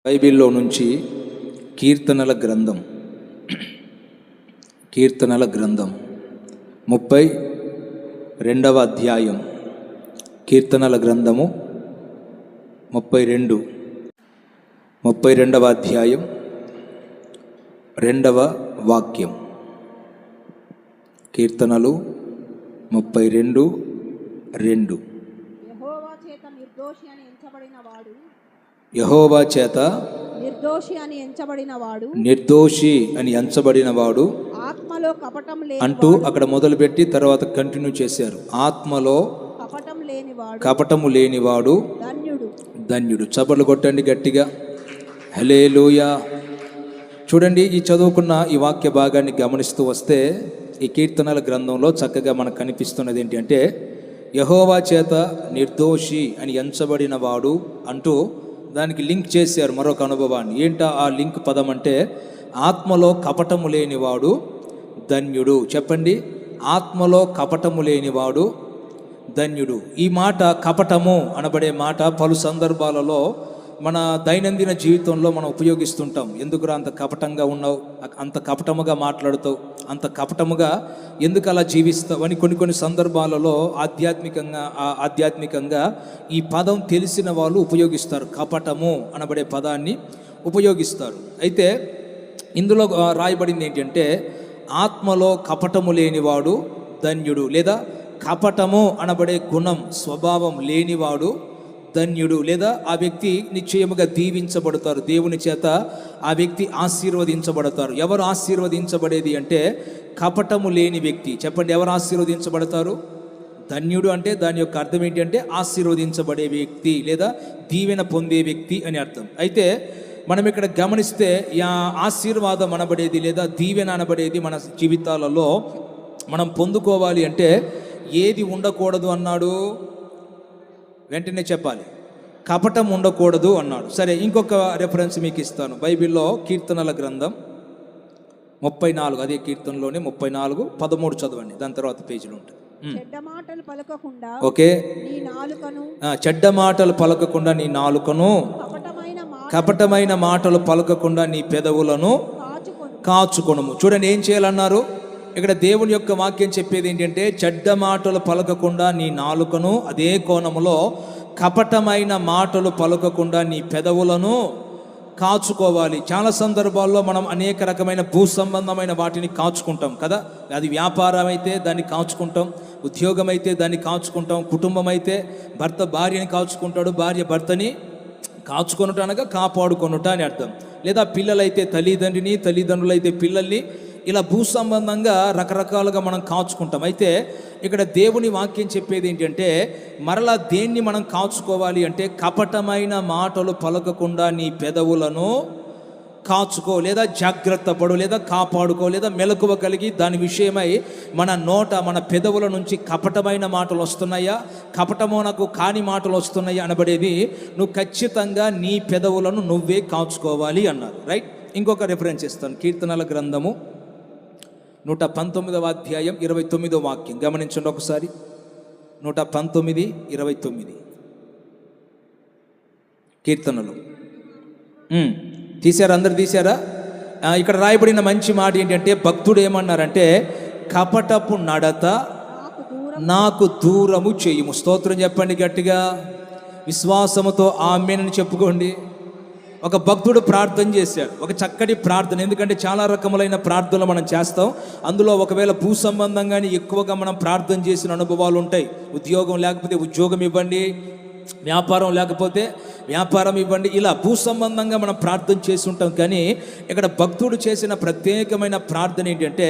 బైబిల్లో నుంచి కీర్తనల గ్రంథం 32వ అధ్యాయం. కీర్తనల గ్రంథము 32వ అధ్యాయం 2వ వాక్యం. కీర్తనలు 32:2. యెహోవా చేత నిర్దోషి అని ఎంచబడినవాడు అంటూ అక్కడ మొదలుపెట్టి తర్వాత కంటిన్యూ చేశారు. ఆత్మలో కపటము లేనివాడు ధన్యుడు. చప్పట్లు కొట్టండి గట్టిగా, హల్లెలూయా. చూడండి, ఈ చదువుకున్న ఈ వాక్య భాగాన్ని గమనిస్తూ వస్తే ఈ కీర్తనల గ్రంథంలో చక్కగా మనకు కనిపిస్తున్నది ఏంటి అంటే, యెహోవా చేత నిర్దోషి అని ఎంచబడినవాడు అంటూ దానికి లింక్ చేశారు మరొక అనుభవాన్ని. ఏంటా ఆ లింక్ పదం అంటే, ఆత్మలో కపటము లేనివాడు ధన్యుడు. చెప్పండి, ఆత్మలో కపటము లేనివాడు ధన్యుడు. ఈ మాట కపటము అనబడే మాట పలు సందర్భాలలో మన దైనందిన జీవితంలో మనం ఉపయోగిస్తుంటాం. ఎందుకురా అంత కపటంగా ఉన్నావు, అంత కపటముగా మాట్లాడుతావు, అంత కపటముగా ఎందుకు అలా జీవిస్తావు అని కొన్ని సందర్భాలలో ఆధ్యాత్మికంగా ఈ పదం తెలిసిన వాళ్ళు ఉపయోగిస్తారు. కపటము అనబడే పదాన్ని ఉపయోగిస్తారు. అయితే ఇందులో రాయబడింది ఏంటంటే, ఆత్మలో కపటము లేనివాడు ధన్యుడు, లేదా కపటము అనబడే గుణం స్వభావం లేనివాడు ధన్యుడు, లేదా ఆ వ్యక్తి నిశ్చయముగా దీవించబడతారు. దేవుని చేత ఆ వ్యక్తి ఆశీర్వదించబడతారు. ఎవరు ఆశీర్వదించబడేది అంటే, కపటము లేని వ్యక్తి. చెప్పండి, ఎవరు ఆశీర్వదించబడతారు? ధన్యుడు అంటే దాని యొక్క అర్థం ఏంటి అంటే, ఆశీర్వదించబడే వ్యక్తి లేదా దీవెన పొందే వ్యక్తి అని అర్థం. అయితే మనం ఇక్కడ గమనిస్తే ఆశీర్వాదం అనబడేది లేదా దీవెన అనబడేది మన జీవితాలలో మనం పొందుకోవాలి అంటే ఏది ఉండకూడదు అన్నాడు? వెంటనే చెప్పాలి, కపటం ఉండకూడదు అన్నాడు. సరే, ఇంకొక రెఫరెన్స్ మీకు ఇస్తాను. బైబిల్లో కీర్తనల గ్రంథం 34, అదే కీర్తనలోనే 34:13 చదవండి, దాని తర్వాత పేజీలో ఉంటుంది. ఓకే, చెడ్డ మాటలు పలకకుండా నీ నాలుకను, కపటమైన మాటలు పలకకుండా నీ పెదవులను కాచుకొనుము. చూడండి, ఏం చేయాలన్నారు ఇక్కడ? దేవుని యొక్క వాక్యం చెప్పేది ఏంటంటే, చెడ్డ మాటలు పలకకుండా నీ నాలుకను, అదే కోణములో కపటమైన మాటలు పలకకుండా నీ పెదవులను కాచుకోవాలి. చాలా సందర్భాల్లో మనం అనేక రకమైన భూ సంబంధమైన వాటిని కాచుకుంటాం కదా. అది వ్యాపారం అయితే దాన్ని కాచుకుంటాం, ఉద్యోగం అయితే దాన్ని కాచుకుంటాం, కుటుంబం అయితే భర్త భార్యని కాచుకుంటాడు, భార్య భర్తని కాచుకొనుట అనగా కాపాడుకొనుట అని అర్థం. లేదా పిల్లలైతే తల్లిదండ్రిని, తల్లిదండ్రులైతే పిల్లల్ని, ఇలా భూ సంబంధంగా రకరకాలుగా మనం కాచుకుంటాం. అయితే ఇక్కడ దేవుని వాక్యం చెప్పేది ఏంటంటే, మరలా దేన్ని మనం కాచుకోవాలి అంటే, కపటమైన మాటలు పలకకుండా నీ పెదవులను కాచుకో, లేదా జాగ్రత్త పడు, లేదా కాపాడుకో, లేదా మెలకువ కలిగి దాని విషయమై మన నోట, మన పెదవుల నుంచి కపటమైన మాటలు వస్తున్నాయా, కపటమునకు కాని మాటలు వస్తున్నాయా అనబడేది నువ్వు ఖచ్చితంగా నీ పెదవులను నువ్వే కాచుకోవాలి అన్నారు. రైట్. ఇంకొక రెఫరెన్స్ ఇస్తాను. కీర్తనల గ్రంథము 119వ అధ్యాయం 29వ వాక్యం గమనించండి ఒకసారి. 119:29 కీర్తనలు తీశారా? అందరు తీశారా? ఇక్కడ రాయబడిన మంచి మాట ఏంటంటే, భక్తుడు ఏమన్నారంటే, కపటపు నడత నాకు దూరము చేయుము. స్తోత్రం చెప్పండి గట్టిగా, విశ్వాసముతో ఆమేన్ అని చెప్పుకోండి. ఒక భక్తుడు ప్రార్థన చేశాడు, ఒక చక్కటి ప్రార్థన. ఎందుకంటే చాలా రకములైన ప్రార్థనలు మనం చేస్తాం. అందులో ఒకవేళ భూ సంబంధంగానే ఎక్కువగా మనం ప్రార్థన చేసిన అనుభవాలు ఉంటాయి. ఉద్యోగం లేకపోతే ఉద్యోగం ఇవ్వండి, వ్యాపారం లేకపోతే వ్యాపారం ఇవ్వండి, ఇలా భూ సంబంధంగా మనం ప్రార్థన చేసి ఉంటాం. కానీ ఇక్కడ భక్తుడు చేసిన ప్రత్యేకమైన ప్రార్థన ఏంటంటే,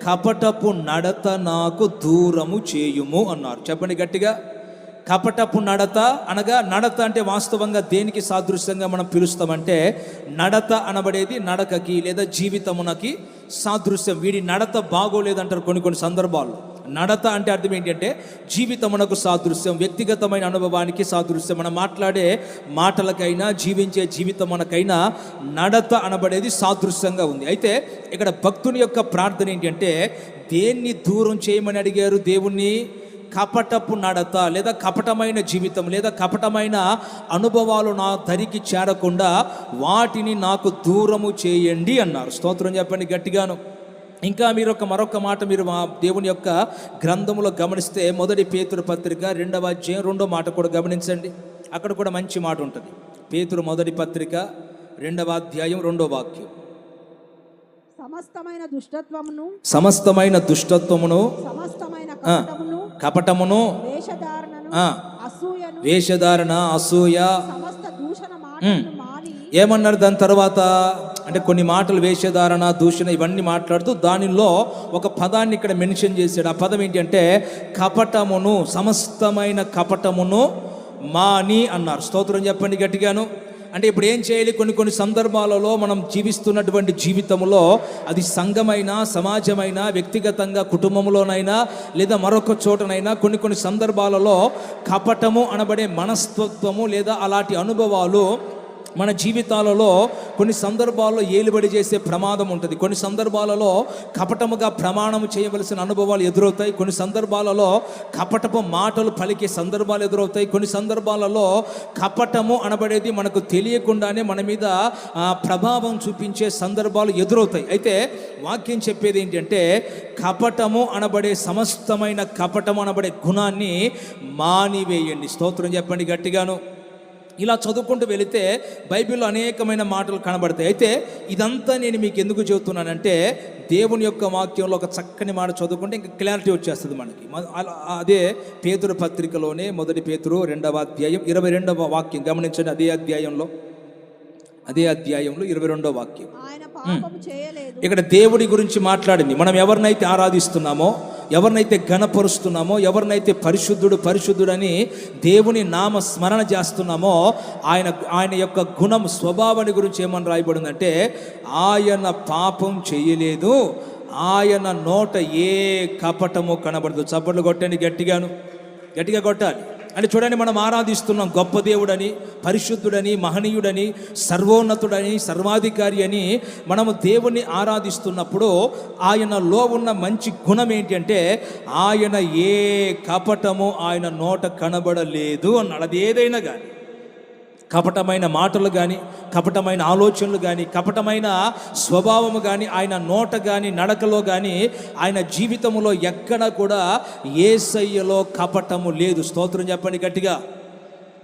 కపటపు నడత నాకు దూరము చేయుము అన్నారు. చెప్పండి గట్టిగా, కపటపు నడత అనగా, నడత అంటే వాస్తవంగా దేనికి సాదృశ్యంగా మనం పిలుస్తామంటే, నడత అనబడేది నడకకి లేదా జీవితమునకి సాదృశ్యం. వీడి నడత బాగోలేదంటారు కొన్ని సందర్భాల్లో. నడత అంటే అర్థం ఏంటంటే జీవితమునకు సాదృశ్యం, వ్యక్తిగతమైన అనుభవానికి సాదృశ్యం. మనం మాట్లాడే మాటలకైనా జీవించే జీవితమునకైనా నడత అనబడేది సాదృశ్యంగా ఉంది. అయితే ఇక్కడ భక్తుని యొక్క ప్రార్థన ఏంటంటే, దేన్ని దూరం చేయమని అడిగారు దేవుణ్ణి? కపటపు నడత లేదా కపటమైన జీవితం లేదా కపటమైన అనుభవాలు నా దరికి చేరకుండా వాటిని నాకు దూరము చేయండి అన్నారు. స్తోత్రం చెప్పండి గట్టిగాను. ఇంకా మీరు మరొక మాట మీరు మా దేవుని యొక్క గ్రంథంలో గమనిస్తే మొదటి పేతురు పత్రిక 2వ అధ్యాయం 2వ మాట కూడా గమనించండి. అక్కడ కూడా మంచి మాట ఉంటుంది. పేతురు మొదటి పత్రిక 2వ అధ్యాయం 2వ వాక్యం. సమస్తమైన దుష్టత్వమును సమస్తమైన కపటమును వేషధారణ అసూయ సమస్త దూషణ మాటలను మాని ఏమన్నారు దాని తర్వాత అంటే కొన్ని మాటలు వేషధారణ దూషణ ఇవన్నీ మాట్లాడుతూ దానిలో ఒక పదాన్ని ఇక్కడ మెన్షన్ చేశాడు. ఆ పదం ఏంటి అంటే కపటమును, సమస్తమైన కపటమును మాని అన్నారు. స్తోత్రం చెప్పండి గట్టిగాను. అంటే ఇప్పుడు ఏం చేయాలి? కొన్ని సందర్భాలలో మనం జీవిస్తున్నటువంటి జీవితంలో అది సంఘమైనా సమాజమైనా వ్యక్తిగతంగా కుటుంబంలోనైనా లేదా మరొక చోటనైనా కొన్ని సందర్భాలలో కపటము అనబడే మనస్తత్వము లేదా అలాంటి అనుభవాలు మన జీవితాలలో కొన్ని సందర్భాల్లో ఏలుబడి చేసే ప్రమాదం ఉంటుంది. కొన్ని సందర్భాలలో కపటముగా ప్రమాణము చేయవలసిన అనుభవాలు ఎదురవుతాయి. కొన్ని సందర్భాలలో కపటపు మాటలు పలికే సందర్భాలు ఎదురవుతాయి. కొన్ని సందర్భాలలో కపటము అనబడేది మనకు తెలియకుండానే మన మీద ప్రభావం చూపించే సందర్భాలు ఎదురవుతాయి. అయితే వాక్యం చెప్పేది ఏంటంటే కపటము అనబడే సమస్తమైన కపటము అనబడే గుణాన్ని మానివేయండి. స్తోత్రం చెప్పండి గట్టిగాను. ఇలా చదువుకుంటూ వెళితే బైబిల్లో అనేకమైన మాటలు కనబడతాయి. అయితే ఇదంతా నేను మీకు ఎందుకు చెబుతున్నానంటే దేవుని యొక్క వాక్యంలో ఒక చక్కని మాట చదువుకుంటే ఇంకా క్లారిటీ వచ్చేస్తుంది మనకి. అదే పేతురు పత్రికలోనే మొదటి పేతురు 2వ అధ్యాయం 22వ వాక్యం గమనించండి. అదే అధ్యాయంలో 22వ వాక్యం. ఇక్కడ దేవుడి గురించి మాట్లాడింది. మనం ఎవరినైతే ఆరాధిస్తున్నామో, ఎవరినైతే ఘనపరుస్తున్నామో, ఎవరినైతే పరిశుద్ధుడని దేవుని నామ స్మరణ చేస్తున్నామో ఆయన యొక్క గుణం స్వభావాన్ని గురించి ఏమని రాయబడిందంటే ఆయన పాపం చేయలేదు, ఆయన నోట ఏ కపటము కనబడదు. చప్పట్లు కొట్టండి గట్టిగా కొట్టాలి. అంటే చూడండి, మనం ఆరాధిస్తున్నాం గొప్ప దేవుడని, పరిశుద్ధుడని, మహనీయుడని, సర్వోన్నతుడని, సర్వాధికారి అని మనము దేవుణ్ణి ఆరాధిస్తున్నప్పుడు ఆయనలో ఉన్న మంచి గుణం ఏంటి అంటే ఆయన ఏ కపటము ఆయన నోట కనబడలేదు అన్నాడు. అది ఏదైనా కానీ, కపటమైన మాటలు కానీ, కపటమైన ఆలోచనలు కానీ, కపటమైన స్వభావము కానీ, ఆయన నోట కానీ, నడకలో కానీ, ఆయన జీవితంలో ఎక్కడ కూడా యేసయ్యలో కపటము లేదు. స్తోత్రం చెప్పండి గట్టిగా,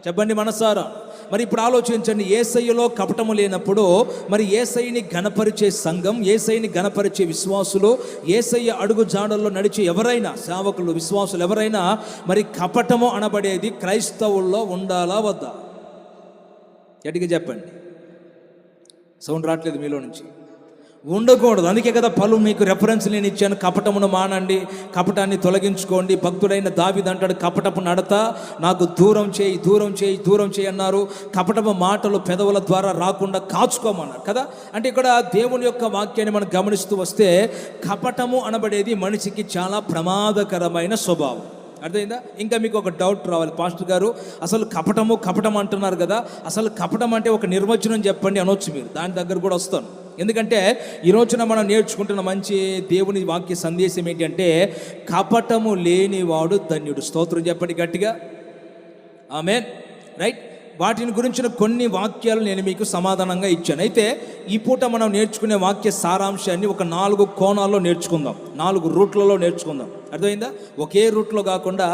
చెప్పండి మనసారా. మరి ఇప్పుడు ఆలోచించండి, యేసయ్యలో కపటము లేనప్పుడు మరి యేసయ్యని ఘనపరిచే సంఘం, యేసయ్యని ఘనపరిచే విశ్వాసులు, యేసయ్య అడుగు జాడల్లో నడిచే ఎవరైనా సేవకులు, విశ్వాసులు ఎవరైనా మరి కపటము అనబడేది క్రైస్తవుల్లో ఉండాలా వద్దా? గట్టిగా చెప్పండి. సౌండ్ రావట్లేదు మీలో నుంచి. ఉండకూడదు. అందుకే కదా మీకు రెఫరెన్స్ నేను ఇచ్చాను. కపటమును మానండి, కపటాన్ని తొలగించుకోండి. భక్తుడైన దావీదు అంటాడు, కపటపు నడత నాకు దూరం చేయి అన్నారు. కపటపు మాటలు పెదవుల ద్వారా రాకుండా కాచుకోమన్నారు కదా. అంటే ఇక్కడ దేవుని యొక్క వాక్యాన్ని మనం గమనిస్తూ వస్తే కపటము అనబడేది మనిషికి చాలా ప్రమాదకరమైన స్వభావం. అర్థమైందా? ఇంకా మీకు ఒక డౌట్ రావాలి, పాస్టర్ గారు అసలు కపటం అంటున్నారు కదా, అసలు కపటం అంటే ఒక నిర్వచనం చెప్పండి అనొచ్చు మీరు. దాని దగ్గర కూడా వస్తాను. ఎందుకంటే ఈ రోజున మనం నేర్చుకుంటున్న మంచి దేవుని వాక్య సందేశం ఏంటంటే కపటము లేనివాడు ధన్యుడు. స్తోత్రం చెప్పండి గట్టిగా, ఆమేన్. రైట్. వాటిని గురించిన కొన్ని వాక్యాలు నేను మీకు సమాధానంగా ఇచ్చాను. అయితే ఈ పూట మనం నేర్చుకునే వాక్య సారాంశాన్ని ఒక 4 కోణాల్లో నేర్చుకుందాం, 4 రూట్లలో నేర్చుకుందాం. అర్థమైందా? ఒకే రూట్లో కాకుండా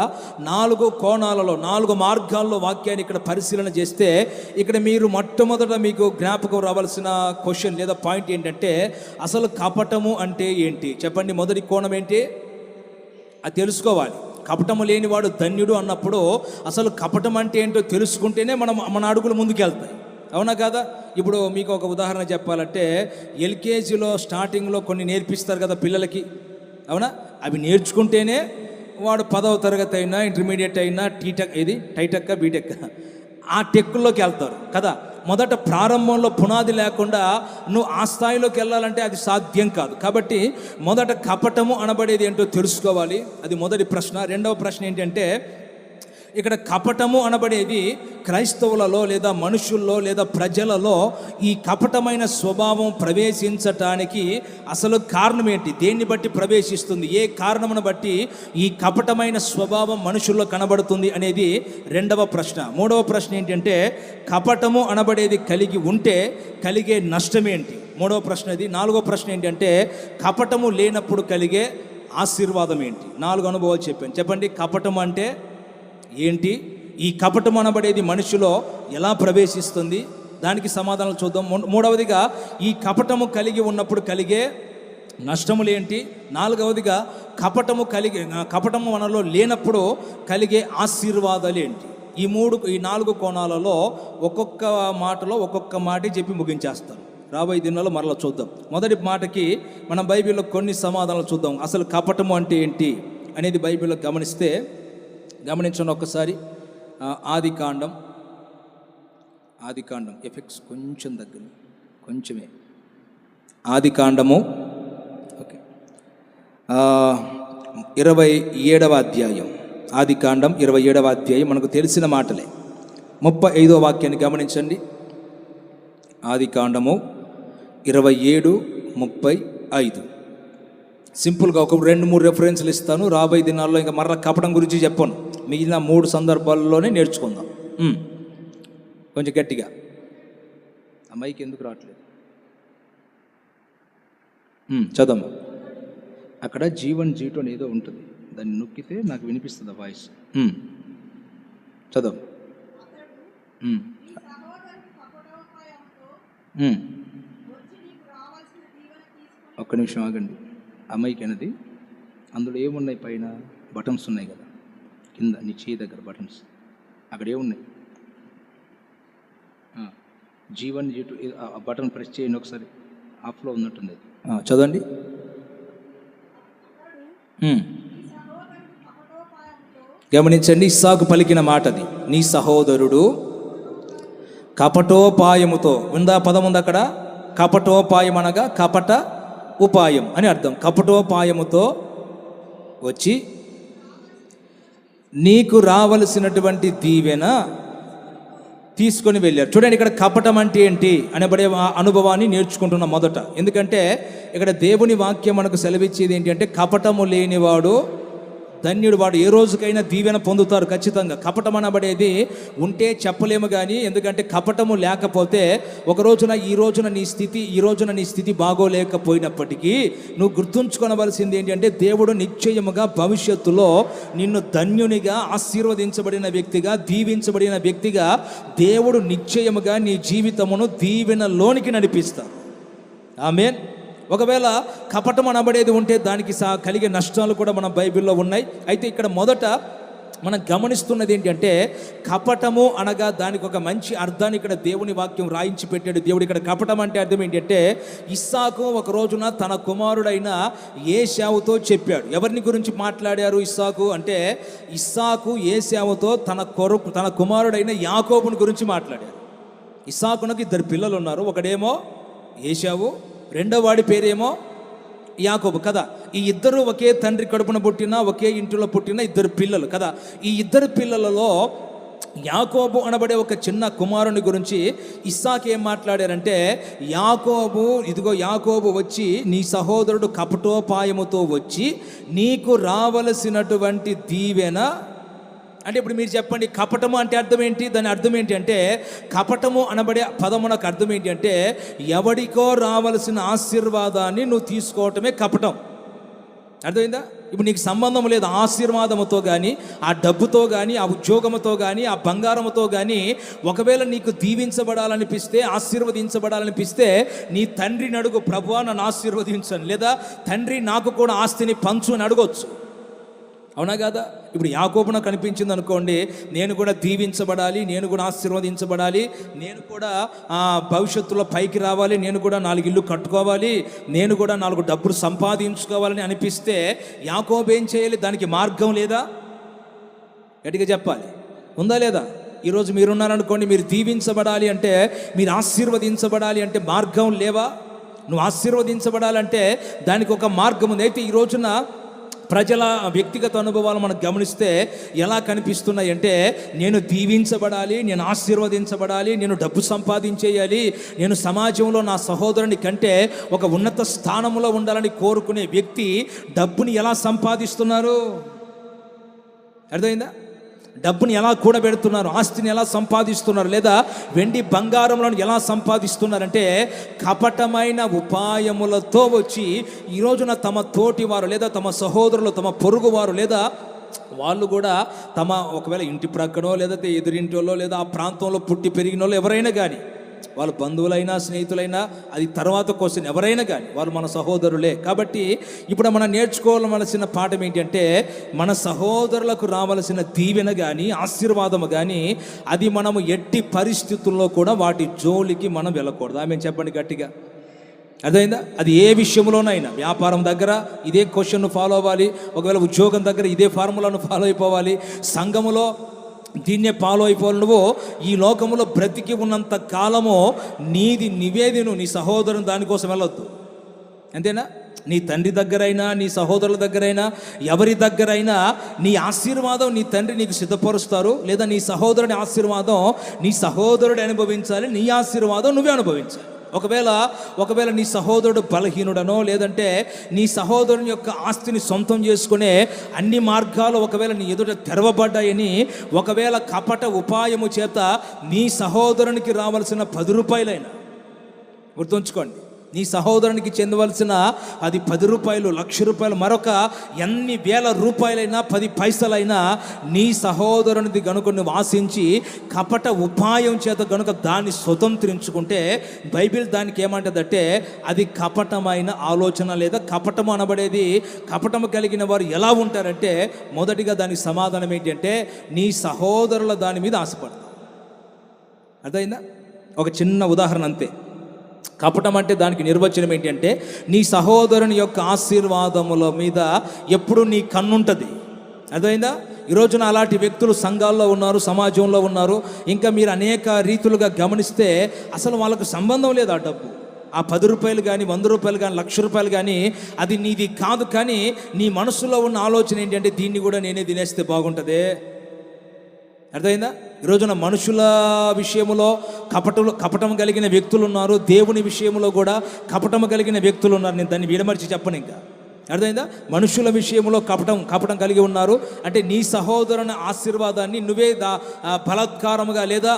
4 కోణాలలో, 4 మార్గాల్లో వాక్యాన్ని ఇక్కడ పరిశీలన చేస్తే ఇక్కడ మీరు మొట్టమొదట మీకు జ్ఞాపకం రావాల్సిన క్వశ్చన్ లేదా పాయింట్ ఏంటంటే అసలు కపటము అంటే ఏంటి? చెప్పండి. మొదటి కోణం ఏంటి? అది తెలుసుకోవాలి. కపటము లేనివాడు ధన్యుడు అన్నప్పుడు అసలు కపటం అంటే ఏంటో తెలుసుకుంటేనే మన అడుగులు ముందుకెళ్తాయి. అవునా కాదా? ఇప్పుడు మీకు ఒక ఉదాహరణ చెప్పాలంటే ఎల్కేజీలో స్టార్టింగ్లో కొన్ని నేర్పిస్తారు కదా పిల్లలకి, అవునా? అవి నేర్చుకుంటేనే వాడు 10వ తరగతి అయినా, ఇంటర్మీడియట్ అయినా, టైటెక్ బీటెక్ ఆ టెక్కుల్లోకి వెళ్తారు కదా. మొదట ప్రారంభంలో పునాది లేకుండా నువ్వు ఆ స్థాయిలోకి వెళ్ళాలంటే అది సాధ్యం కాదు. కాబట్టి మొదట కపటము అనబడేది ఏంటో తెలుసుకోవాలి. అది మొదటి ప్రశ్న. రెండవ ప్రశ్న ఏంటంటే ఇక్కడ కపటము అనబడేది క్రైస్తవులలో లేదా మనుషుల్లో లేదా ప్రజలలో ఈ కపటమైన స్వభావం ప్రవేశించటానికి అసలు కారణం ఏంటి? దేన్ని బట్టి ప్రవేశిస్తుంది? ఏ కారణమును బట్టి ఈ కపటమైన స్వభావం మనుషుల్లో కనబడుతుంది అనేది రెండవ ప్రశ్న. మూడవ ప్రశ్న ఏంటంటే కపటము అనబడేది కలిగి ఉంటే కలిగే నష్టం ఏంటి? మూడవ ప్రశ్న ఇది. నాలుగో ప్రశ్న ఏంటంటే కపటము లేనప్పుడు కలిగే ఆశీర్వాదం ఏంటి? 4 అనుభవాలు చెప్పాను. చెప్పండి, కపటం అంటే ఏంటి? ఈ కపటం అనబడేది మనిషిలో ఎలా ప్రవేశిస్తుంది? దానికి సమాధానం చూద్దాం. మూడవదిగా ఈ కపటము కలిగి ఉన్నప్పుడు కలిగే నష్టములు ఏంటి? 4వదిగా కపటము మనలో లేనప్పుడు కలిగే ఆశీర్వాదాలు ఏంటి? ఈ 4 కోణాలలో ఒక్కొక్క మాటలో ఒక్కొక్క మాట చెప్పి ముగించేస్తాను. రాబోయే దినాల్లో మరలా చూద్దాం. మొదటి మాటకి మనం బైబిల్లో కొన్ని సమాధానాలు చూద్దాం. అసలు కపటము అంటే ఏంటి అనేది బైబిల్లో గమనించండి ఒక్కసారి. ఆదికాండం ఎఫెక్ట్స్ కొంచెం దగ్గర, కొంచెమే. ఆదికాండము 27వ అధ్యాయం. ఆదికాండం 27వ అధ్యాయం మనకు తెలిసిన మాటలే. 35వ వాక్యాన్ని గమనించండి. ఆదికాండము 27:35. సింపుల్గా ఒక 2-3 రెఫరెన్స్లు ఇస్తాను. రాబోయే దినాల్లో ఇంకా మరలా కపటం గురించి చెప్పను. మిగిలిన 3 సందర్భాల్లోనే నేర్చుకుందాం. కొంచెం గట్టిగా. ఆ మైక్ ఎందుకు రావట్లేదు? చదమ్మా. అక్కడ జీవన్ జీటో అని ఏదో ఉంటుంది, దాన్ని నొక్కితే నాకు వినిపిస్తుంది ఆ వాయిస్. చదవు. ఒక్క నిమిషం ఆగండి. అమ్మాయికి అనేది అందులో ఏమున్నాయి? పైన బటన్స్ ఉన్నాయి కదా, కింద నీ చేయి దగ్గర బటన్స్, అక్కడ ఏమున్నాయి? జీవన్ జీటు ఆ బటన్ ప్రెస్ చేయండి ఒకసారి. ఆఫ్లో ఉన్నట్టుంది. చదవండి. గమనించండి, ఇస్సాకు పలికిన మాటది. నీ సహోదరుడు కపటోపాయముతో, ఉందా పదం ఉంది అక్కడ? కపటోపాయం అనగా కపట ఉపాయం అని అర్థం. కపటోపాయముతో వచ్చి నీకు రావలసినటువంటి దీవెన తీసుకొని వెళ్ళారు. చూడండి, ఇక్కడ కపటం అంటే ఏంటి అనబడే అనుభవాన్ని నేర్చుకుంటున్నాం మొదట. ఎందుకంటే ఇక్కడ దేవుని వాక్యం మనకు సెలవిచ్చేది ఏంటి అంటే కపటము లేనివాడు ధన్యుడు, వాడు ఏ రోజుకైనా దీవెన పొందుతారు ఖచ్చితంగా. కపటం అనబడేది ఉంటే చెప్పలేము కానీ, ఎందుకంటే కపటము లేకపోతే ఈ రోజున నీ స్థితి బాగోలేకపోయినప్పటికీ నువ్వు గుర్తుంచుకోవలసింది ఏంటంటే దేవుడు నిశ్చయముగా భవిష్యత్తులో నిన్ను ధన్యునిగా, ఆశీర్వదించబడిన వ్యక్తిగా, దీవించబడిన వ్యక్తిగా దేవుడు నిశ్చయముగా నీ జీవితమును దీవెనలోనికి నడిపిస్తాడు. ఆమేన్. ఒకవేళ కపటం అనబడేది ఉంటే దానికి కలిగే నష్టాలు కూడా మన బైబిల్లో ఉన్నాయి. అయితే ఇక్కడ మొదట మనం గమనిస్తున్నది ఏంటంటే కపటము అనగా దానికి ఒక మంచి అర్థాన్ని ఇక్కడ దేవుని వాక్యం రాయించి పెట్టాడు దేవుడు. ఇక్కడ కపటం అంటే అర్థం ఏంటంటే ఇస్సాకు ఒక రోజున తన కుమారుడైన ఏశావుతో చెప్పాడు. ఎవరిని గురించి మాట్లాడారు ఇస్సాకు అంటే, ఇస్సాకు ఏశావుతో తన కుమారుడైన యాకోబుని గురించి మాట్లాడారు. ఇస్సాకునకు 2 పిల్లలు ఉన్నారు. ఒకడేమో ఏశావు, రెండో వాడి పేరేమో యాకోబు కదా. ఈ ఇద్దరు ఒకే తండ్రి కడుపున పుట్టిన, ఒకే ఇంటిలో పుట్టిన 2 పిల్లలు కదా. ఈ 2 పిల్లలలో యాకోబు అనబడే ఒక చిన్న కుమారుని గురించి ఇస్సాకు ఏం మాట్లాడారంటే, యాకోబు వచ్చి నీ సహోదరుడు కపటోపాయముతో వచ్చి నీకు రావలసినటువంటి దీవెన అంటే. ఇప్పుడు మీరు చెప్పండి, కపటము అంటే అర్థం ఏంటి? దాని అర్థం ఏంటి అంటే, కపటము అనబడే పదమునకు అర్థం ఏంటి అంటే ఎవడికో రావలసిన ఆశీర్వాదాన్ని నువ్వు తీసుకోవటమే కపటం. అర్థమైందా? ఇప్పుడు నీకు సంబంధం లేదు ఆశీర్వాదముతో కానీ, ఆ డబ్బుతో కానీ, ఆ ఉద్యోగంతో కానీ, ఆ బంగారముతో కానీ. ఒకవేళ నీకు దీవించబడాలనిపిస్తే, ఆశీర్వదించబడాలనిపిస్తే నీ తండ్రిని అడుగు, ప్రభువా నన్ను ఆశీర్వదించను, లేదా తండ్రి నాకు కూడా ఆస్తిని పంచు అని అడగొచ్చు. అవునా కదా? ఇప్పుడు యాకోబున కనిపించింది అనుకోండి, నేను కూడా దీవించబడాలి, నేను కూడా ఆశీర్వదించబడాలి, నేను కూడా భవిష్యత్తులో పైకి రావాలి, నేను కూడా 4 ఇల్లు కట్టుకోవాలి, నేను కూడా 4 డబ్బులు సంపాదించుకోవాలని అనిపిస్తే యాకోబు ఏం చేయాలి? దానికి మార్గం లేదా? గట్టిగా చెప్పాలి, ఉందా లేదా? ఈరోజు మీరున్నారనుకోండి, మీరు దీవించబడాలి అంటే, మీరు ఆశీర్వదించబడాలి అంటే మార్గం లేవా? నువ్వు ఆశీర్వదించబడాలంటే దానికి ఒక మార్గం ఉంది. అయితే ఈ రోజున ప్రజల వ్యక్తిగత అనుభవాలు మనం గమనిస్తే ఎలా కనిపిస్తున్నాయి అంటే, నేను దీవించబడాలి, నేను ఆశీర్వదించబడాలి, నేను డబ్బు సంపాదించేయాలి, నేను సమాజంలో నా సహోదరుని కంటే ఒక ఉన్నత స్థానంలో ఉండాలని కోరుకునే వ్యక్తి డబ్బుని ఎలా సంపాదిస్తున్నారు? అర్థమైందా? డబ్బుని ఎలా కూడబెడుతున్నారు, ఆస్తిని ఎలా సంపాదిస్తున్నారు, లేదా వెండి బంగారంలను ఎలా సంపాదిస్తున్నారంటే కపటమైన ఉపాయములతో వచ్చి ఈ రోజున తమ తోటివారు లేదా తమ సహోదరులు, తమ పొరుగువారు లేదా వాళ్ళు కూడా తమ ఒకవేళ ఇంటి ప్రక్కనో లేదా ఎదురింటోళ్ళో లేదా ఆ ప్రాంతంలో పుట్టి పెరిగిన వాళ్ళు ఎవరైనా కానీ, వాళ్ళ బంధువులైనా స్నేహితులైనా అది తర్వాత క్వశ్చన్, ఎవరైనా కానీ వాళ్ళు మన సహోదరులే. కాబట్టి ఇప్పుడు మనం నేర్చుకోవాల్సిన పాఠం ఏంటంటే, మన సహోదరులకు రావాల్సిన దీవెన కానీ ఆశీర్వాదము కానీ అది మనము ఎట్టి పరిస్థితుల్లో కూడా వాటి జోలికి మనం వెళ్ళకూడదు. ఆమె చెప్పండి గట్టిగా. అర్థమైందా? అది ఏ విషయంలోనైనా, వ్యాపారం దగ్గర ఇదే క్వశ్చన్ను ఫాలో అవ్వాలి, ఒకవేళ ఉద్యోగం దగ్గర ఇదే ఫార్ములాను ఫాలో అయిపోవాలి, సంఘములో దీన్నే ఫాలో అయిపోవాలి. నువ్వు ఈ లోకములో బ్రతికి ఉన్నంత కాలము నీది నివేదను నీ సహోదరుని దానికోసం వెళ్ళొద్దు. అంతేనా? నీ తండ్రి దగ్గరైనా నీ సహోదరుల దగ్గరైనా ఎవరి దగ్గరైనా నీ ఆశీర్వాదం నీ తండ్రి నీకు సిద్ధపరుస్తారు, లేదా నీ సహోదరుని ఆశీర్వాదం నీ సహోదరుడు అనుభవించాలి, నీ ఆశీర్వాదం నువ్వే అనుభవించాలి. ఒకవేళ నీ సహోదరుడు బలహీనుడనో లేదంటే నీ సహోదరుని యొక్క ఆస్తిని సొంతం చేసుకునే అన్ని మార్గాలు ఒకవేళ నీ ఎదుట తెరవబడ్డాయని ఒకవేళ కపట ఉపాయము చేత నీ సహోదరునికి రావాల్సిన 10 రూపాయలైనా, గుర్తుంచుకోండి, నీ సహోదరునికి చెందవలసిన అది 10 రూపాయలు, 1,00,000 రూపాయలు, మరొక ఎన్ని వేల రూపాయలైనా 10 పైసలైనా నీ సహోదరునిది గనుక నువ్వు ఆశించి కపట ఉపాయం చేత గనుక దాన్ని స్వతంత్రించుకుంటే బైబిల్ దానికి ఏమంటుందంటే అది కపటమైన ఆలోచన, లేదా కపటము అనబడేది. కపటము కలిగిన వారు ఎలా ఉంటారంటే, మొదటిగా దానికి సమాధానం ఏంటంటే నీ సహోదరుల దాని మీద ఆశపడతారు. అర్థమైందా? ఒక చిన్న ఉదాహరణ అంతే. కపటం అంటే దానికి నిర్వచనం ఏంటంటే, నీ సహోదరుని యొక్క ఆశీర్వాదముల మీద ఎప్పుడు నీ కన్నుంటుంది. అర్థమైందా? ఈ రోజున అలాంటి వ్యక్తులు సంఘాల్లో ఉన్నారు, సమాజంలో ఉన్నారు. ఇంకా మీరు అనేక రీతులుగా గమనిస్తే అసలు వాళ్ళకు సంబంధం లేదు ఆ డబ్బు. ఆ 10 రూపాయలు కానీ 100 రూపాయలు కానీ 1,00,000 రూపాయలు కానీ అది నీది కాదు. కానీ నీ మనసులో ఉన్న ఆలోచన ఏంటంటే దీన్ని కూడా నేనే తినేస్తే బాగుంటుందే. అర్థమైందా? ఈరోజున మనుషుల విషయంలో కపటం కలిగిన వ్యక్తులు ఉన్నారు, దేవుని విషయంలో కూడా కపటం కలిగిన వ్యక్తులు ఉన్నారు. నేను దాన్ని విడమర్చి చెప్పను ఇంకా. అర్థమైందా? మనుషుల విషయంలో కపటం కలిగి ఉన్నారు. అంటే నీ సహోదరుని ఆశీర్వాదాన్ని నువ్వే బలాత్కారముగా లేదా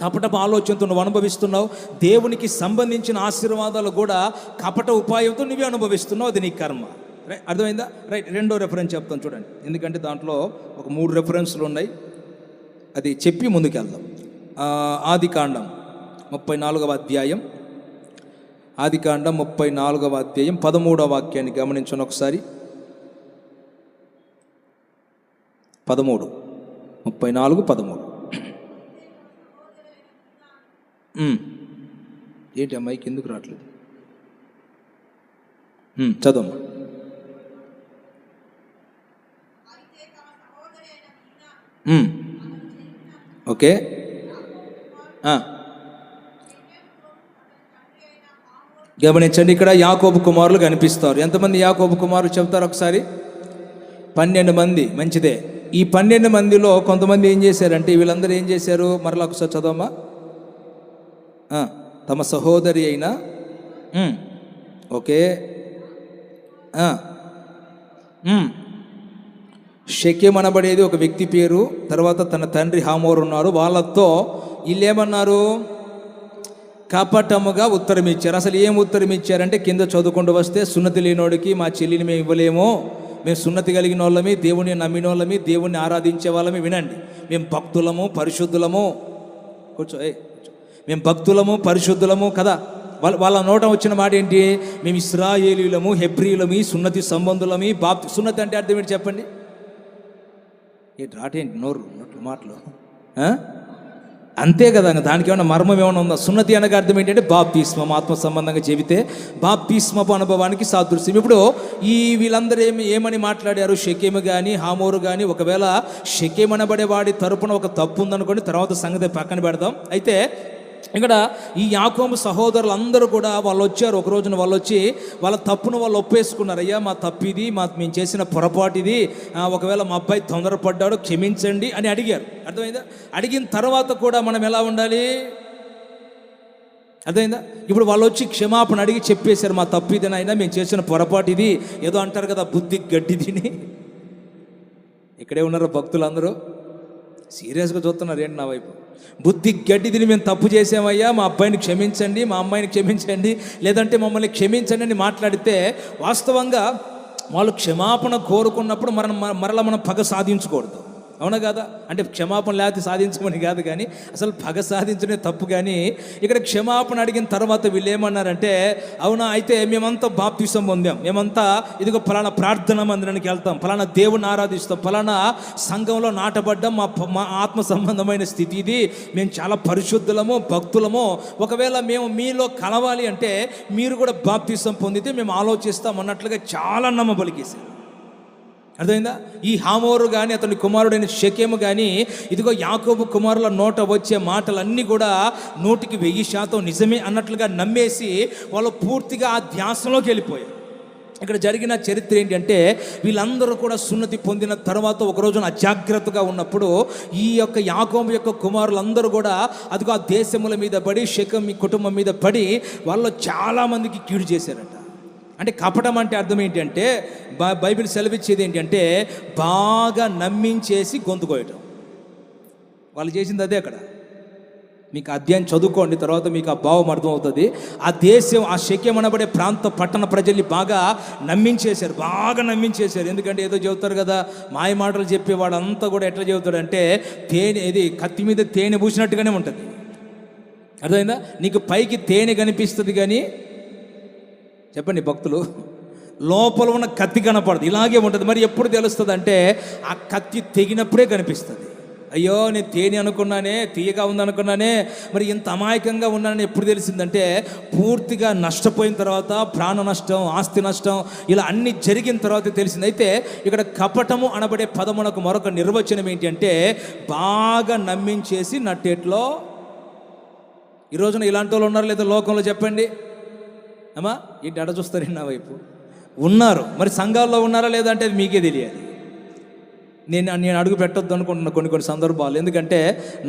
కపటపు ఆలోచనతో నువ్వు అనుభవిస్తున్నావు. దేవునికి సంబంధించిన ఆశీర్వాదాలు కూడా కపట ఉపాయంతో నువ్వే అనుభవిస్తున్నావు. అది నీ కర్మ. రైట్? అర్థమైందా? రైట్. 2వ రెఫరెన్స్ చెప్తాను చూడండి, ఎందుకంటే దాంట్లో ఒక 3 రెఫరెన్స్లు ఉన్నాయి. అది చెప్పి ముందుకెళ్దాం. ఆదికాండం 34వ అధ్యాయం, ఆదికాండం 34వ అధ్యాయం 13వ వాక్యాన్ని గమనించండి ఒకసారి. 34:13. ఏంటి అమ్మాయికి ఎందుకు రావట్లేదు? చదవమ్మా. ఓకే. గమనించండి, ఇక్కడ యాకోబు కుమారులు కనిపిస్తారు. ఎంతమంది యాకోబు కుమారులు చెప్తారు ఒకసారి? 12 మంది. మంచిదే. ఈ 12 మందిలో కొంతమంది ఏం చేశారంటే, వీళ్ళందరూ ఏం చేశారు? మరలా ఒకసారి చదవమ్మా. తమ సహోదరి అయినా ఓకే షెకెము అనబడేది ఒక వ్యక్తి పేరు, తర్వాత తన తండ్రి హామోరు ఉన్నారు. వాళ్ళతో వీళ్ళేమన్నారు? కపటముగా ఉత్తరం ఇచ్చారు. అసలు ఏం ఉత్తరం ఇచ్చారంటే, కింద చదువుకుంటూ వస్తే, సున్నతి లేనోడికి మా చెల్లిని మేము ఇవ్వలేము, మేము సున్నతి కలిగిన వాళ్ళమి, దేవుణ్ణి నమ్మిన వాళ్ళమి, దేవుణ్ణి ఆరాధించే వాళ్ళమి. వినండి, మేము భక్తులము పరిశుద్ధులము. కూర్చో. మేము భక్తులము పరిశుద్ధులము కదా. వాళ్ళ నోట వచ్చిన మాట ఏంటి? మేము ఇశ్రాయేలీయులము, హెబ్రీయులమి, సున్నతి సంబంధులమి. సున్నతి అంటే అర్థం ఏంటి చెప్పండి? ఏంటి రాటేంటి నోరు మాటలు? అంతే కదా. దానికి ఏమైనా మర్మం ఏమైనా ఉందా? సున్నతి అనగా అర్థం ఏంటంటే బాప్తిస్మం, ఆత్మ సంబంధంగా చెబితే బాప్తిస్మపు అనుభవానికి సాదృశ్యం. ఇప్పుడు వీళ్ళందరూ ఏమని మాట్లాడారు? షెకెము కానీ హామోరు కానీ. ఒకవేళ షెకెము అనబడే వాడి తరపున ఒక తప్పు ఉందనుకోండి, తర్వాత సంగతి పక్కన పెడదాం. అయితే ఇక్కడ ఈ యాకోబు సహోదరులు అందరూ కూడా వాళ్ళు వచ్చారు. ఒక రోజున వాళ్ళు వచ్చి వాళ్ళ తప్పును వాళ్ళు ఒప్పేసుకున్నారు. అయ్యా మా తప్పు ఇది, మేము చేసిన పొరపాటు ఇది, ఒకవేళ మా అబ్బాయి తొందరపడ్డాడు క్షమించండి అని అడిగారు. అర్థమైందా? అడిగిన తర్వాత కూడా మనం ఎలా ఉండాలి? అర్థమైందా? ఇప్పుడు వాళ్ళు వచ్చి క్షమాపణ అడిగి చెప్పేశారు, మా తప్పు ఇదేనైనా, మేము చేసిన పొరపాటు ఇది. ఏదో అంటారు కదా, బుద్ధి గడ్డి తిని. ఇక్కడే ఉన్నారు భక్తులందరూ సీరియస్గా చూస్తున్నారు ఏంటి నా వైపు. బుద్ధి గడ్డి తిని మేము తప్పు చేసామయ్యా, మా అబ్బాయిని క్షమించండి, మా అమ్మాయిని క్షమించండి, లేదంటే మమ్మల్ని క్షమించండి అని మాట్లాడితే వాస్తవంగా వాళ్ళు క్షమాపణ కోరుకున్నప్పుడు మరలా మనం పగ సాధించకూడదు. అవునా కదా? అంటే క్షమాపణ లేకపోతే సాధించమని కాదు, కానీ అసలు పగ సాధించనే తప్పు. కానీ ఇక్కడ క్షమాపణ అడిగిన తర్వాత వీళ్ళు ఏమన్నారంటే, అవునా అయితే మేమంతా బాప్తిసం పొందాం, మేమంతా ఇదిగో ఫలానా ప్రార్థన మందిరానికి వెళ్తాం, ఫలానా దేవుని ఆరాధిస్తాం, ఫలానా సంఘంలో నాటబడ్డాం, మా ఆత్మ సంబంధమైన స్థితి ఇది, మేము చాలా పరిశుద్ధులము, భక్తులము, ఒకవేళ మేము మీలో కలవాలి అంటే మీరు కూడా బాప్తిసం పొందితే మేము ఆలోచిస్తాం అన్నట్లుగా చాలా నమ్మబలికేశారు. అర్థమైందా? ఈ హామోరు కానీ అతని కుమారుడైన షెకెము కానీ ఇదిగో యాకోబు కుమారుల నోట వచ్చే మాటలన్నీ కూడా 100% నిజమే అన్నట్లుగా నమ్మేసి వాళ్ళు పూర్తిగా ఆ ధ్యాసలోకి వెళ్ళిపోయారు. ఇక్కడ జరిగిన చరిత్ర ఏంటంటే, వీళ్ళందరూ కూడా సున్నతి పొందిన తర్వాత ఒక రోజున అజాగ్రత్తగా ఉన్నప్పుడు ఈ యొక్క యాకోబు యొక్క కుమారులందరూ కూడా అదిగో ఆ దేశముల మీద పడి, షెకెము కుటుంబం మీద పడి వాళ్ళు చాలామందికి కీడు చేశారట. అంటే కపటం అంటే అర్థం ఏంటంటే, బైబిల్ సెలవిచ్చేది ఏంటంటే బాగా నమ్మించేసి గొంతుకోయటం. వాళ్ళు చేసింది అదే. అక్కడ మీకు అధ్యాయం చదువుకోండి, తర్వాత మీకు ఆ భావం అర్థమవుతుంది. ఆ దేశం, ఆ షెకెము అనబడే ప్రాంత పట్టణ ప్రజల్ని బాగా నమ్మించేశారు. ఎందుకంటే ఏదో చెబుతారు కదా, మాయ మాటలు చెప్పేవాడు అంతా కూడా ఎట్లా చెబుతాడంటే కత్తి మీద తేనె పూసినట్టుగానే ఉంటుంది. అర్థమైందా? నీకు పైకి తేనె కనిపిస్తుంది కానీ చెప్పండి భక్తులు, లోపల ఉన్న కత్తి కనపడదు, ఇలాగే ఉంటుంది. మరి ఎప్పుడు తెలుస్తుంది అంటే ఆ కత్తి తెగినప్పుడే కనిపిస్తుంది. అయ్యో నేను తేనె అనుకున్నానే, తీయగా ఉందనుకున్నానే, మరి ఇంత అమాయకంగా ఉన్నానని ఎప్పుడు తెలిసిందంటే పూర్తిగా నష్టపోయిన తర్వాత, ప్రాణ నష్టం, ఆస్తి నష్టం, ఇలా అన్ని జరిగిన తర్వాత తెలిసింది. అయితే ఇక్కడ కపటము అనబడే పదమునకు మరొక నిర్వచనం ఏంటి అంటే బాగా నమ్మించేసి నట్టేట్లో. ఈ రోజున ఇలాంటి వాళ్ళు ఉన్నారు లేదా లోకంలో? చెప్పండి అమ్మా, ఏంటి అడ చూస్తారండి నా వైపు? ఉన్నారు. మరి సంఘాల్లో ఉన్నారా లేదా అంటే అది మీకే తెలియాలి. నేను అడుగు పెట్టొద్దు అనుకుంటున్నా కొన్ని సందర్భాలు. ఎందుకంటే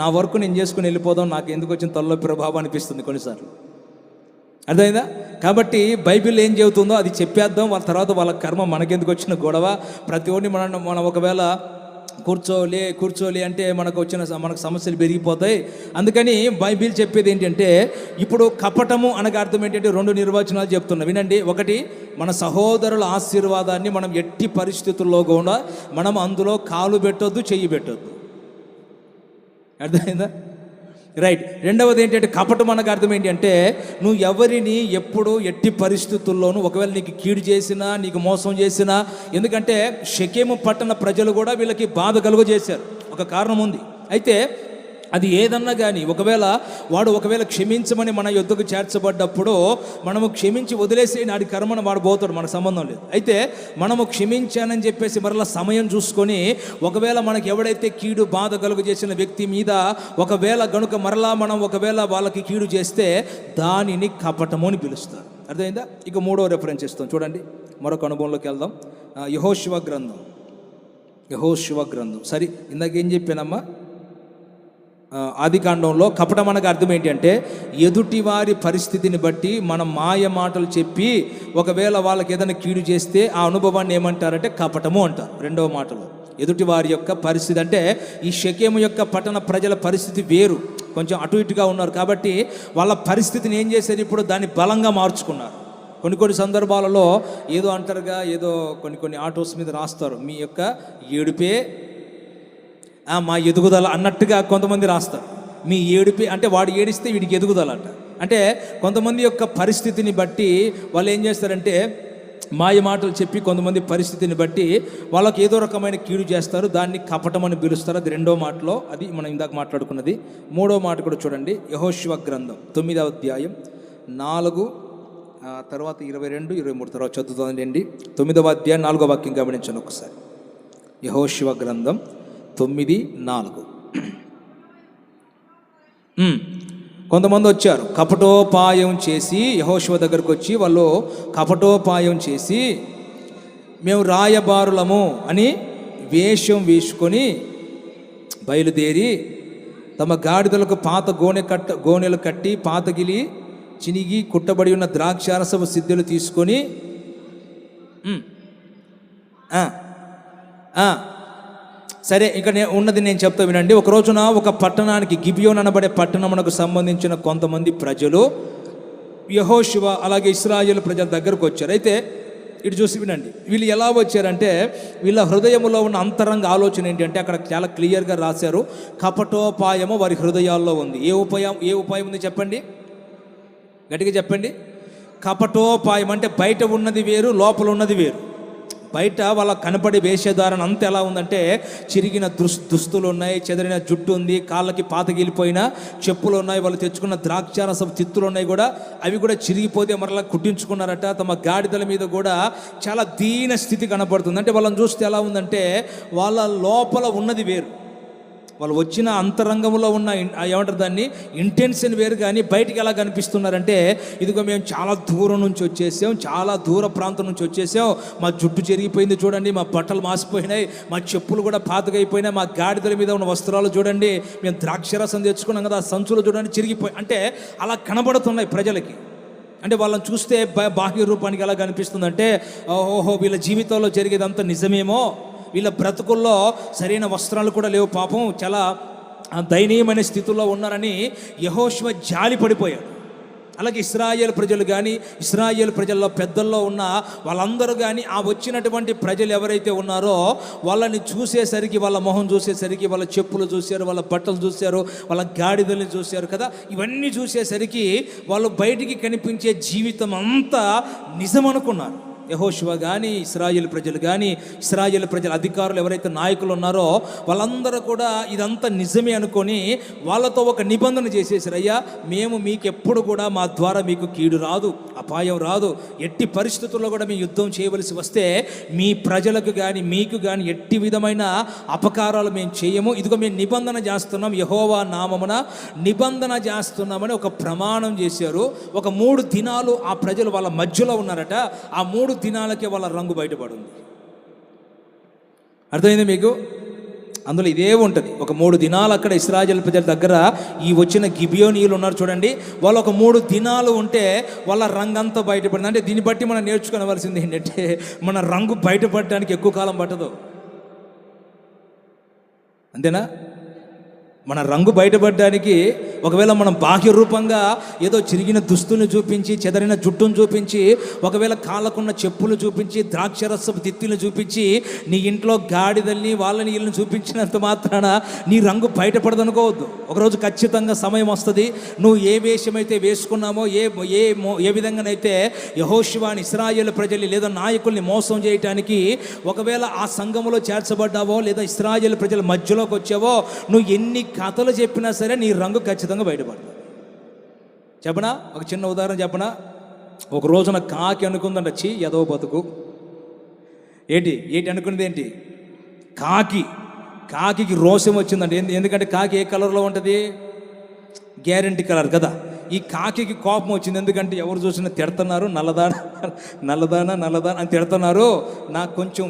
నా వర్క్ నేను చేసుకుని వెళ్ళిపోదాం, నాకు ఎందుకు వచ్చిన తలనొప్పి ప్రభావం అనిపిస్తుంది కొన్నిసార్లు. అర్థమైందా? కాబట్టి బైబిల్ ఏం చెబుతుందో అది చెప్పేద్దాం, వాళ్ళ తర్వాత వాళ్ళ కర్మ మనకెందుకు వచ్చిన గొడవ. ప్రతి ఒక్కరిని మనం ఒకవేళ కూర్చోలే అంటే మనకు సమస్యలు పెరిగిపోతాయి. అందుకని బైబిల్ చెప్పేది ఏంటంటే, ఇప్పుడు కపటము అనగా అర్థం ఏంటంటే 2 నిర్వచనాలు చెప్తున్నా, వినండి. ఒకటి, మన సహోదరుల ఆశీర్వాదాన్ని మనం ఎట్టి పరిస్థితుల్లో కూడా మనం అందులో కాలు పెట్టొద్దు, చెయ్యి పెట్టొద్దు. అర్థమైందా? రైట్. రెండవది ఏంటంటే కపటం అనగా అర్థం ఏంటి అంటే, నువ్వు ఎవరిని ఎప్పుడు ఎట్టి పరిస్థితుల్లోనూ ఒకవేళ నీకు కీడు చేసినా, నీకు మోసం చేసినా, ఎందుకంటే షెకెము పట్టణ ప్రజలు కూడా వీళ్ళకి బాధ కలుగజేశారు, ఒక కారణం ఉంది. అయితే అది ఏదన్నా కానీ ఒకవేళ క్షమించమని మన యొద్దకు చేర్చబడ్డప్పుడు మనము క్షమించి వదిలేసి నాడి కర్మను వాడు పోతాడు, మనకు సంబంధం లేదు. అయితే మనము క్షమించానని చెప్పేసి మరలా సమయం చూసుకొని ఒకవేళ మనకు ఎవడైతే కీడు బాధ కలుగు చేసిన వ్యక్తి మీద ఒకవేళ గనుక మరలా మనం వాళ్ళకి కీడు చేస్తే దానిని కపటము అని పిలుస్తారు. అర్థమైందా? ఇక 3వ రెఫరెన్స్ ఇస్తాం చూడండి, మరొక అనుభవంలోకి వెళ్దాం. యెహోషువ గ్రంథం. సరే, ఇందాక ఏం చెప్పానమ్మా? ఆదికాండంలో కపటం అనగా అర్థం ఏంటి అంటే, ఎదుటి వారి పరిస్థితిని బట్టి మనం మాయ మాటలు చెప్పి ఒకవేళ వాళ్ళకి ఏదైనా కీడు చేస్తే ఆ అనుభవాన్ని ఏమంటారంటే కపటము అంటారు. 2వ మాటలో ఎదుటి వారి యొక్క పరిస్థితి అంటే, ఈ షెకెము యొక్క పట్టణ ప్రజల పరిస్థితి వేరు, కొంచెం అటు ఇటుగా ఉన్నారు కాబట్టి వాళ్ళ పరిస్థితిని ఏం చేశారు, ఇప్పుడు దాన్ని బలంగా మార్చుకున్నారు. కొన్ని సందర్భాలలో ఏదో అంటారుగా, ఏదో కొన్ని ఆటోస్ మీద రాస్తారు, మీ యొక్క ఏడుపే మా ఎదుగుదల అన్నట్టుగా కొంతమంది రాస్తారు. మీ ఏడుపే అంటే వాడు ఏడిస్తే వీడికి ఎదుగుదల అంట. అంటే కొంతమంది యొక్క పరిస్థితిని బట్టి వాళ్ళు ఏం చేస్తారంటే మాయ మాటలు చెప్పి కొంతమంది పరిస్థితిని బట్టి వాళ్ళకి ఏదో రకమైన కీడు చేస్తారు, దాన్ని కపటం అని పిలుస్తారు. అది 2వ మాటలో, అది మనం ఇందాక మాట్లాడుకున్నది. 3వ మాట కూడా చూడండి, యెహోషువ గ్రంథం 9వ అధ్యాయం 4 తర్వాత 22, 23 తర్వాత చదువుతుందండి. 9వ అధ్యాయం 4వ వాక్యం గమనించండి ఒకసారి. యెహోషువ గ్రంథం 9:4. కొంతమంది వచ్చారు కపటోపాయం చేసి యెహోషువ దగ్గరకు వచ్చి వాళ్ళు కపటోపాయం చేసి మేము రాయబారులము అని వేషం వేసుకొని బయలుదేరి తమ గాడిదలకు పాత గోనెలు కట్టి పాతగిలి చినిగి కుట్టబడి ఉన్న ద్రాక్షారసపు సిద్ధులు తీసుకొని సరే ఇక్కడ ఉన్నది నేను చెప్తా వినండి. ఒక రోజున ఒక పట్టణానికి గిబియోన్ అనబడే పట్టణమునకు సంబంధించిన కొంతమంది ప్రజలు యెహోషువ అలాగే ఇశ్రాయేలు ప్రజల దగ్గరకు వచ్చారు. అయితే ఇటు చూసి వినండి, వీళ్ళు ఎలా వచ్చారంటే వీళ్ళ హృదయంలో ఉన్న అంతరంగ ఆలోచన ఏంటంటే అక్కడ చాలా క్లియర్గా రాశారు, కపటోపాయము వారి హృదయాల్లో ఉంది. ఏ ఉపాయం ఉంది చెప్పండి, గట్టిగా చెప్పండి. కపటోపాయం అంటే బయట ఉన్నది వేరు, లోపల ఉన్నది వేరు. బయట వాళ్ళ కనపడే వేషధారణ అంత ఎలా ఉందంటే చిరిగిన దుస్తులు ఉన్నాయి, చెదిరిన జుట్టు ఉంది, కాళ్ళకి పాతగిలిపోయిన చెప్పులు ఉన్నాయి, వాళ్ళు తెచ్చుకున్న ద్రాక్షారసపు తిత్తులు ఉన్నాయి కూడా, అవి కూడా చిరిగిపోతే మరలా కుట్టించుకున్నారట. తమ గాడిదల మీద కూడా చాలా దీన స్థితి కనపడుతుంది. అంటే వాళ్ళని చూస్తే ఎలా ఉందంటే వాళ్ళ లోపల ఉన్నది వేరు, వాళ్ళు వచ్చిన అంతరంగంలో ఉన్న ఏమంటారు దాన్ని ఇంటెన్షన్ వేరు, కానీ బయటికి ఎలా కనిపిస్తున్నారంటే ఇదిగో మేము చాలా దూరం నుంచి వచ్చేసాం, చాలా దూర ప్రాంతం నుంచి వచ్చేసాం, మా జుట్టు చెరిగిపోయింది చూడండి, మా బట్టలు మాసిపోయినాయి, మా చెప్పులు కూడా పాతగైపోయినాయి, మా గాడిదల మీద ఉన్న వస్త్రాలు చూడండి, మేము ద్రాక్షరసం తెచ్చుకున్నాం కదా, ఆ సంచులు చూడండి చిరిగిపోయి, అంటే అలా కనబడుతున్నాయి ప్రజలకి. అంటే వాళ్ళని చూస్తే బాహ్య రూపానికి ఎలా కనిపిస్తుందంటే ఓహో వీళ్ళ జీవితంలో జరిగేదంతా నిజమేమో, వీళ్ళ బ్రతుకుల్లో సరైన వస్త్రాలు కూడా లేవు, పాపం చాలా దయనీయమైన స్థితిలో ఉన్నారని యెహోషువ జాలి పడిపోయాడు. అలాగే ఇశ్రాయేలు ప్రజలు కానీ ఇశ్రాయేలు ప్రజల్లో పెద్దల్లో ఉన్న వాళ్ళందరూ కానీ ఆ వచ్చినటువంటి ప్రజలు ఎవరైతే ఉన్నారో వాళ్ళని చూసేసరికి, వాళ్ళ మొహం చూసేసరికి, వాళ్ళ చెప్పులు చూశారు, వాళ్ళ బట్టలు చూశారు, వాళ్ళ గాడిదల్ని చూశారు కదా, ఇవన్నీ చూసేసరికి వాళ్ళు బయటికి కనిపించే జీవితం అంతా నిజం అనుకున్నారు. యెహోషువ కానీ ఇశ్రాయేలు ప్రజలు కానీ ఇశ్రాయేలు ప్రజల అధికారులు ఎవరైతే నాయకులు ఉన్నారో వాళ్ళందరూ కూడా ఇదంతా నిజమే అనుకొని వాళ్ళతో ఒక నిబంధన చేసేసారు, అయ్యా మేము మీకెప్పుడు కూడా మా ద్వారా మీకు కీడు రాదు, అపాయం రాదు, ఎట్టి పరిస్థితుల్లో కూడా మీ యుద్ధం చేయవలసి వస్తే మీ ప్రజలకు కానీ మీకు కానీ ఎట్టి విధమైన అపకారాలు మేము చేయము, ఇదిగో మేము నిబంధన చేస్తున్నాం, యెహోవా నామమున నిబంధన చేస్తున్నామని ఒక ప్రమాణం చేశారు. ఒక 3 దినాలు ఆ ప్రజలు వాళ్ళ మధ్యలో ఉన్నారట. ఆ 3 దినాలకే వాళ్ళ రంగు బయటపడింది. అర్థమైంది మీకు? అందులో ఇదే ఉంటుంది. ఒక 3 దినాలు అక్కడ ఇశ్రాయేలు ప్రజల దగ్గర ఈ వచ్చిన గిబియోనీయులు ఉన్నారు చూడండి, వాళ్ళు ఒక 3 దినాలు ఉంటే వాళ్ళ రంగు అంతా బయటపడింది. అంటే దీన్ని బట్టి మనం నేర్చుకోవలసింది ఏంటంటే మన రంగు బయటపడడానికి ఎక్కువ కాలం పట్టదు, అంతేనా? మన రంగు బయటపడడానికి ఒకవేళ మనం బాహ్య రూపంగా ఏదో చిరిగిన దుస్తుల్ని చూపించి, చెదరిన జుట్టును చూపించి, ఒకవేళ కాళ్ళకున్న చెప్పులు చూపించి, ద్రాక్షరసపు తిత్తులను చూపించి, నీ ఇంట్లో గాడిదల్ని వాళ్ళని వీళ్ళని చూపించినంత మాత్రాన నీ రంగు బయటపడదనుకోవద్దు. ఒకరోజు ఖచ్చితంగా సమయం వస్తుంది, నువ్వు ఏ వేషమైతే వేసుకున్నామో, ఏ విధంగానైతే యెహోషువని ఇశ్రాయేలు ప్రజల్ని లేదా నాయకుల్ని మోసం చేయటానికి ఒకవేళ ఆ సంఘములో చేర్చబడ్డావో లేదా ఇశ్రాయేలు ప్రజల మధ్యలోకి వచ్చావో, నువ్వు ఎన్ని కథలు చెప్పినా సరే నీ రంగు ఖచ్చితంగా బయటపడదు. చెప్పనా? ఒక చిన్న ఉదాహరణ చెప్పనా? ఒక రోజున కాకి అనుకుందంట, చీ ఎదవ బతుకు, ఏంటి అనుకున్నది ఏంటి? కాకి రోషం వచ్చిందంట. ఎందుకంటే కాకి ఏ కలర్లో ఉంటుంది? గ్యారెంటీ కలర్ కదా. ఈ కాకి కోపం వచ్చింది, ఎందుకంటే ఎవరు చూసినా తిడుతున్నారు, నల్లదానా అని తిడుతున్నారు. నాకు కొంచెం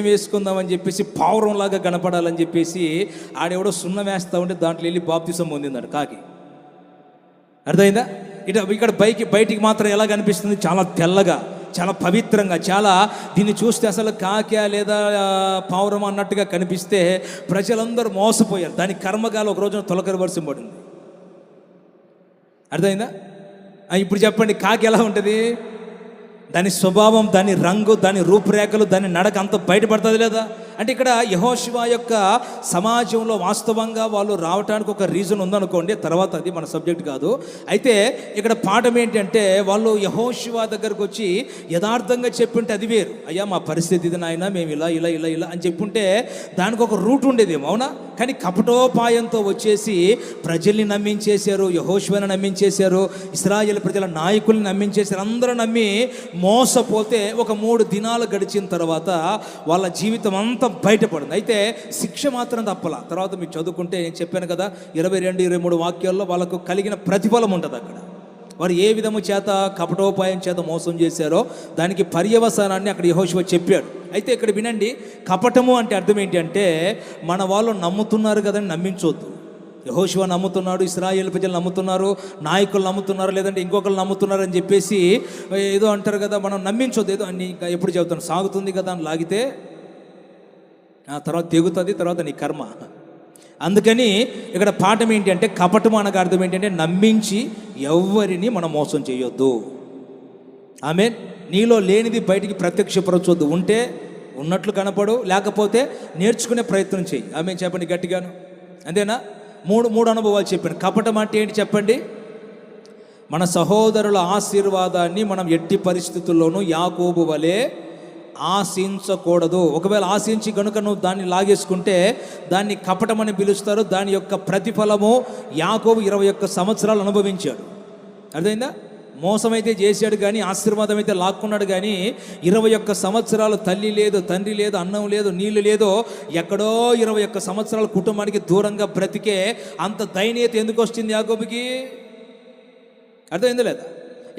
వేసుకుందామని చెప్పేసి పావురంలాగా కనపడాలని చెప్పేసి ఆడెవడో సున్నం వేస్తా ఉంటే దాంట్లో వెళ్ళి బాప్తిసం పొందిందాడు కాకి. అర్థమైందా? ఇక్కడ బయటికి మాత్రం ఎలా కనిపిస్తుంది? చాలా తెల్లగా, చాలా పవిత్రంగా, చాలా దీన్ని చూస్తే అసలు కాకి లేదా పావురం అన్నట్టుగా కనిపిస్తే ప్రజలందరూ మోసపోయారు. దాని కర్మగాలు ఒక రోజున తొలకరవలసి పడింది. అర్థమైందా? ఇప్పుడు చెప్పండి, కాకి ఎలా ఉంటుంది? దాని స్వభావం, దాని రంగు, దాని రూపురేఖలు, దాని నడక అంత బయటపడుతుంది లేదా? అంటే ఇక్కడ యెహోషువ యొక్క సమాజంలో వాస్తవంగా వాళ్ళు రావడానికి ఒక రీజన్ ఉందనుకోండి, తర్వాత అది మన సబ్జెక్ట్ కాదు. అయితే ఇక్కడ పాఠం ఏంటంటే వాళ్ళు యెహోషువ దగ్గరకు వచ్చి యథార్థంగా చెప్పుంటే అది వేరు, అయ్యా మా పరిస్థితి ఇది నాయన, మేము ఇలా ఇలా ఇలా ఇలా అని చెప్పుంటే దానికి ఒక రూట్ ఉండేదేమో, అవునా? కానీ కపటోపాయంతో వచ్చేసి ప్రజల్ని నమ్మించేశారు, యెహోషువని నమ్మించేశారు, ఇశ్రాయేలు ప్రజల నాయకుల్ని నమ్మించేశారు. అందరూ నమ్మి మోసపోతే ఒక 3 దినాలు గడిచిన తర్వాత వాళ్ళ జీవితం అంతా మొత్తం బయటపడింది. అయితే శిక్ష మాత్రం తప్పలా. తర్వాత మీరు చదువుకుంటే నేను చెప్పాను కదా 22-23 వాక్యాల్లో వాళ్ళకు కలిగిన ప్రతిఫలం ఉంటుంది. అక్కడ వారు ఏ విధము చేత కపటోపాయం చేత మోసం చేశారో దానికి పర్యవసానాన్ని అక్కడ యెహోషువ చెప్పాడు. అయితే ఇక్కడ వినండి, కపటము అంటే అర్థం ఏంటి అంటే మన వాళ్ళు నమ్ముతున్నారు కదని నమ్మించవద్దు. యెహోషువ నమ్ముతున్నాడు, ఇశ్రాయేలు ప్రజలు నమ్ముతున్నారు, నాయకులు నమ్ముతున్నారు, లేదంటే ఇంకొకరు నమ్ముతున్నారు అని చెప్పేసి ఏదో అంటారు కదా, మనం నమ్మించొద్దు. ఏదో అని ఇంకా ఎప్పుడు చెబుతాను, సాగుతుంది కదా అని లాగితే తర్వాత తెగుతుంది, తర్వాత నీ కర్మ. అందుకని ఇక్కడ పాఠం ఏంటి అంటే కపటం అనగా అర్థం ఏంటంటే నమ్మించి ఎవరిని మనం మోసం చేయొద్దు. ఆమెన్. నీలో లేనిది బయటికి ప్రత్యక్షపరచొద్దు. ఉంటే ఉన్నట్లు కనపడు, లేకపోతే నేర్చుకునే ప్రయత్నం చేయి. ఆమెన్ చెప్పండి గట్టిగాను. అంతేనా? మూడు అనుభవాలు చెప్పాను. కపటం అంటే ఏంటి చెప్పండి? మన సహోదరుల ఆశీర్వాదాన్ని మనం ఎట్టి పరిస్థితుల్లోనూ యాకోబు వలె ఆశించకూడదు. ఒకవేళ ఆశించి కనుక నువ్వు దాన్ని లాగేసుకుంటే దాన్ని కపటమని పిలుస్తారు. దాని యొక్క ప్రతిఫలము యాకోబు 21 సంవత్సరాలు అనుభవించాడు. అర్థమైందా? మోసం అయితే చేశాడు కానీ ఆశీర్వాదం అయితే లాక్కున్నాడు కానీ 21 సంవత్సరాలు తల్లి లేదు, తండ్రి లేదు, అన్నం లేదు, నీళ్లు లేదు, ఎక్కడో 21 సంవత్సరాలు కుటుంబానికి దూరంగా బ్రతికే అంత దయనీయత ఎందుకు వచ్చింది యాకోబుకి? అర్థమైందా లేదా?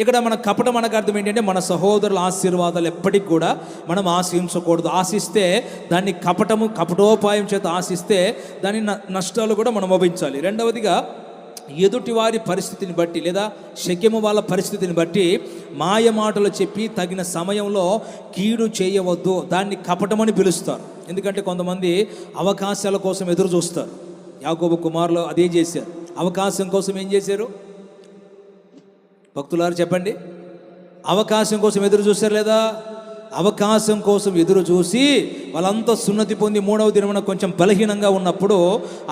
ఇక్కడ మన కపటం అనగా అర్థం ఏంటంటే మన సహోదరుల ఆశీర్వాదాలు ఎప్పటికి కూడా మనం ఆశించకూడదు. ఆశిస్తే దాన్ని కపటోపాయం చేత ఆశిస్తే దాని నష్టాలు కూడా మనం భవించాలి. రెండవదిగా ఎదుటి వారి పరిస్థితిని బట్టి లేదా షెకెము వాళ్ళ పరిస్థితిని బట్టి మాయ మాటలు చెప్పి తగిన సమయంలో కీడు చేయవద్దు. దాన్ని కపటమని పిలుస్తారు. ఎందుకంటే కొంతమంది అవకాశాల కోసం ఎదురు చూస్తారు. యాకోబు కుమారులు అదే చేశారు. అవకాశం కోసం ఏం చేశారు? భక్తులారు చెప్పండి, అవకాశం కోసం ఎదురు చూశారు లేదా? అవకాశం కోసం ఎదురు చూసి వాళ్ళంతా సున్నతి పొంది 3వ దినమున కొంచెం బలహీనంగా ఉన్నప్పుడు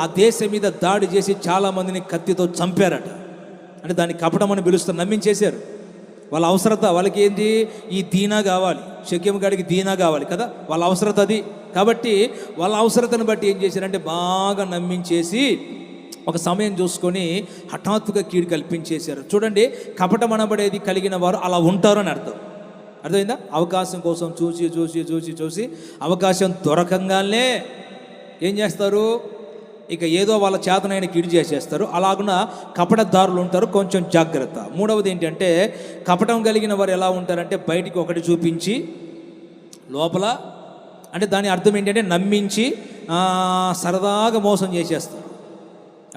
ఆ దేశం మీద దాడి చేసి చాలామందిని కత్తితో చంపారట. అంటే దాన్ని కపటం అని పిలుస్తారు. నమ్మించేశారు. వాళ్ళ అవసరత వాళ్ళకి ఏంటి? ఈ దీనా కావాలి, షెకెము గాడికి దీనా కావాలి కదా, వాళ్ళ అవసరత అది. కాబట్టి వాళ్ళ అవసరతను బట్టి ఏం చేశారంటే బాగా నమ్మించేసి ఒక సమయం చూసుకొని హఠాత్తుగా కీడు కల్పించేశారు. చూడండి, కపటం అనబడేది కలిగిన వారు అలా ఉంటారు అని అర్థం. అర్థమైందా? అవకాశం కోసం చూసి చూసి చూసి చూసి అవకాశం దొరకంగానే ఏం చేస్తారు? ఇక ఏదో వాళ్ళ చేతనైన కీడు చేసేస్తారు. అలాగున కపటదారులు ఉంటారు. కొంచెం జాగ్రత్త. మూడవది ఏంటంటే కపటం కలిగిన వారు ఎలా ఉంటారంటే బయటికి ఒకటి చూపించి లోపల, అంటే దాని అర్థం ఏంటంటే నమ్మించి సరదాగా మోసం చేసేస్తారు.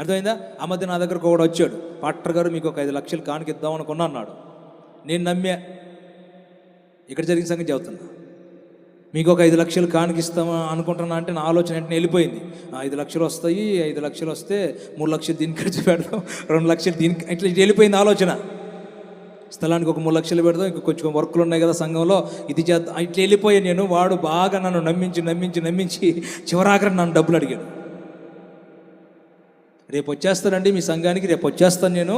అర్థమైందా? ఆ మధ్య నా దగ్గరకు ఒకడు వచ్చాడు, పాస్టర్ గారు మీకు ఒక 5 లక్షలు కానుకిద్దాం అనుకున్నా అన్నాడు. నేను నమ్మా. ఇక్కడ జరిగిన సంగతి చెబుతున్నా. మీకు ఒక 5 లక్షలు కానుకిస్తామా అనుకుంటున్నా అంటే నా ఆలోచన వెంటనే వెళ్ళిపోయింది. 5 లక్షలు వస్తాయి, 5 లక్షలు వస్తే 3 లక్షలు దీనికి ఖర్చు పెడదాం, 2 లక్షలు దీనికి, ఇట్లా వెళ్ళిపోయింది ఆలోచన. స్థలానికి ఒక 3 లక్షలు పెడదాం, ఇంకా కొంచెం వర్కులు ఉన్నాయి కదా సంఘంలో, ఇది చేద్దాం, ఇట్లా వెళ్ళిపోయాను నేను. వాడు బాగా నన్ను నమ్మించి నమ్మించి నమ్మించి చివరాఖరి నన్ను డబ్బులు అడిగాడు. రేపు వచ్చేస్తానండి మీ సంఘానికి, రేపు వచ్చేస్తాను నేను,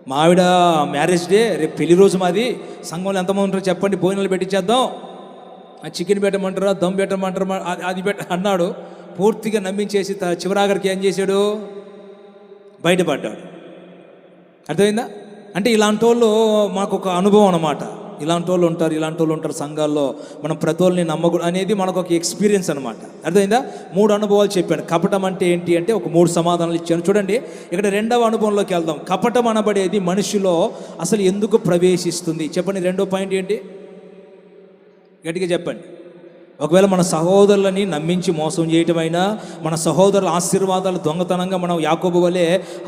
మా ఆవిడ మ్యారేజ్ డే, రేపు పెళ్లి రోజు మాది, సంఘంలో ఎంతమంది ఉంటారో చెప్పండి, భోజనాలు పెట్టించేద్దాం, చికెన్ పెట్టమంటారా, దమ్ పెట్టమంటారా, అది అన్నాడు. పూర్తిగా నమ్మించేసి చివరాఖరికి ఏం చేశాడు? బయటపడ్డాడు. అర్థమైందా? అంటే ఇలాంటి వాళ్ళు మాకు ఒక అనుభవం అన్నమాట. ఇలాంటి వాళ్ళు ఉంటారు సంఘాల్లో. మనం ప్రతి వాళ్ళని నమ్మకూడదు అనేది మనకు ఒక ఎక్స్పీరియన్స్ అనమాట. అర్థమైందా? 3 అనుభవాలు చెప్పాను. కపటం అంటే ఏంటి అంటే ఒక 3 సమాధానాలు ఇచ్చాను. చూడండి, ఇక్కడ 2వ అనుభవంలోకి వెళ్దాం. కపటం అనబడేది మనిషిలో అసలు ఎందుకు ప్రవేశిస్తుంది? చెప్పండి, 2వ పాయింట్ ఏంటి? గట్టిగా చెప్పండి. ఒకవేళ మన సహోదరులని నమ్మించి మోసం చేయటమైనా, మన సహోదరుల ఆశీర్వాదాలు దొంగతనంగా మనం యాకోబు వలె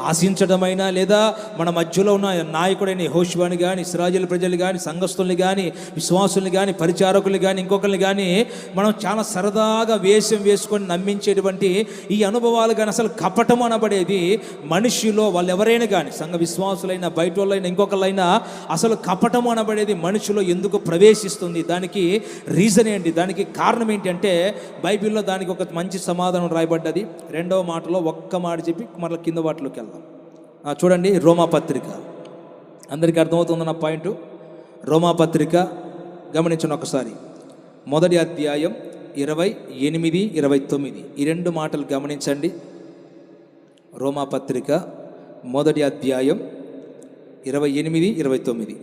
ఆశించడమైనా, లేదా మన మధ్యలో ఉన్న నాయకుడైన యెహోషువని కానీ, ఇశ్రాయేలు ప్రజలు కానీ, సంఘస్థుల్ని కానీ, విశ్వాసుల్ని కానీ, పరిచారకుల్ని కానీ, ఇంకొకరిని కానీ మనం చాలా సరదాగా వేషం వేసుకొని నమ్మించేటువంటి ఈ అనుభవాలు కానీ, అసలు కపటం అనబడేది మనిషిలో వాళ్ళు ఎవరైనా కానీ, సంఘ విశ్వాసులైనా, బయట వాళ్ళైనా, ఇంకొకళ్ళైనా, అసలు కపటం అనబడేది మనిషిలో ఎందుకు ప్రవేశిస్తుంది? దానికి రీజన్ ఏంటి? దానికి కారణం ఏంటంటే బైబిల్లో దానికి ఒక మంచి సమాధానం రాయబడ్డది. 2వ మాటలో ఒక్క మాట చెప్పి మళ్ళీ కింద వాటిలోకి వెళ్దాం. చూడండి, రోమాపత్రిక. అందరికీ అర్థమవుతుంది నా పాయింట్? రోమాపత్రిక గమనించండి ఒకసారి. 1వ అధ్యాయం 28, 29 ఈ 2 మాటలు గమనించండి. రోమాపత్రిక 1వ అధ్యాయం 28, 29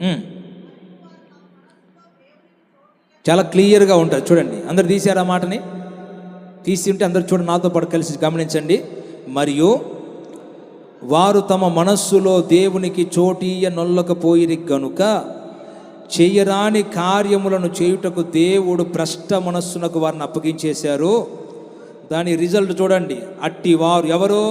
చాలా క్లియర్గా ఉంటుంది. చూడండి, అందరు తీశారు ఆ మాటని. తీసి ఉంటే అందరు చూడండి, నాతో పాటు కలిసి గమనించండి. మరియు వారు తమ మనస్సులో దేవునికి చోటీయ నొల్లకపోయిరి గనుక చెయ్యరాని కార్యములను చేయుటకు దేవుడు భ్రష్ట మనస్సునకు వారిని అప్పగించేశారు. దాని రిజల్ట్ చూడండి. అట్టివారు ఎవరు?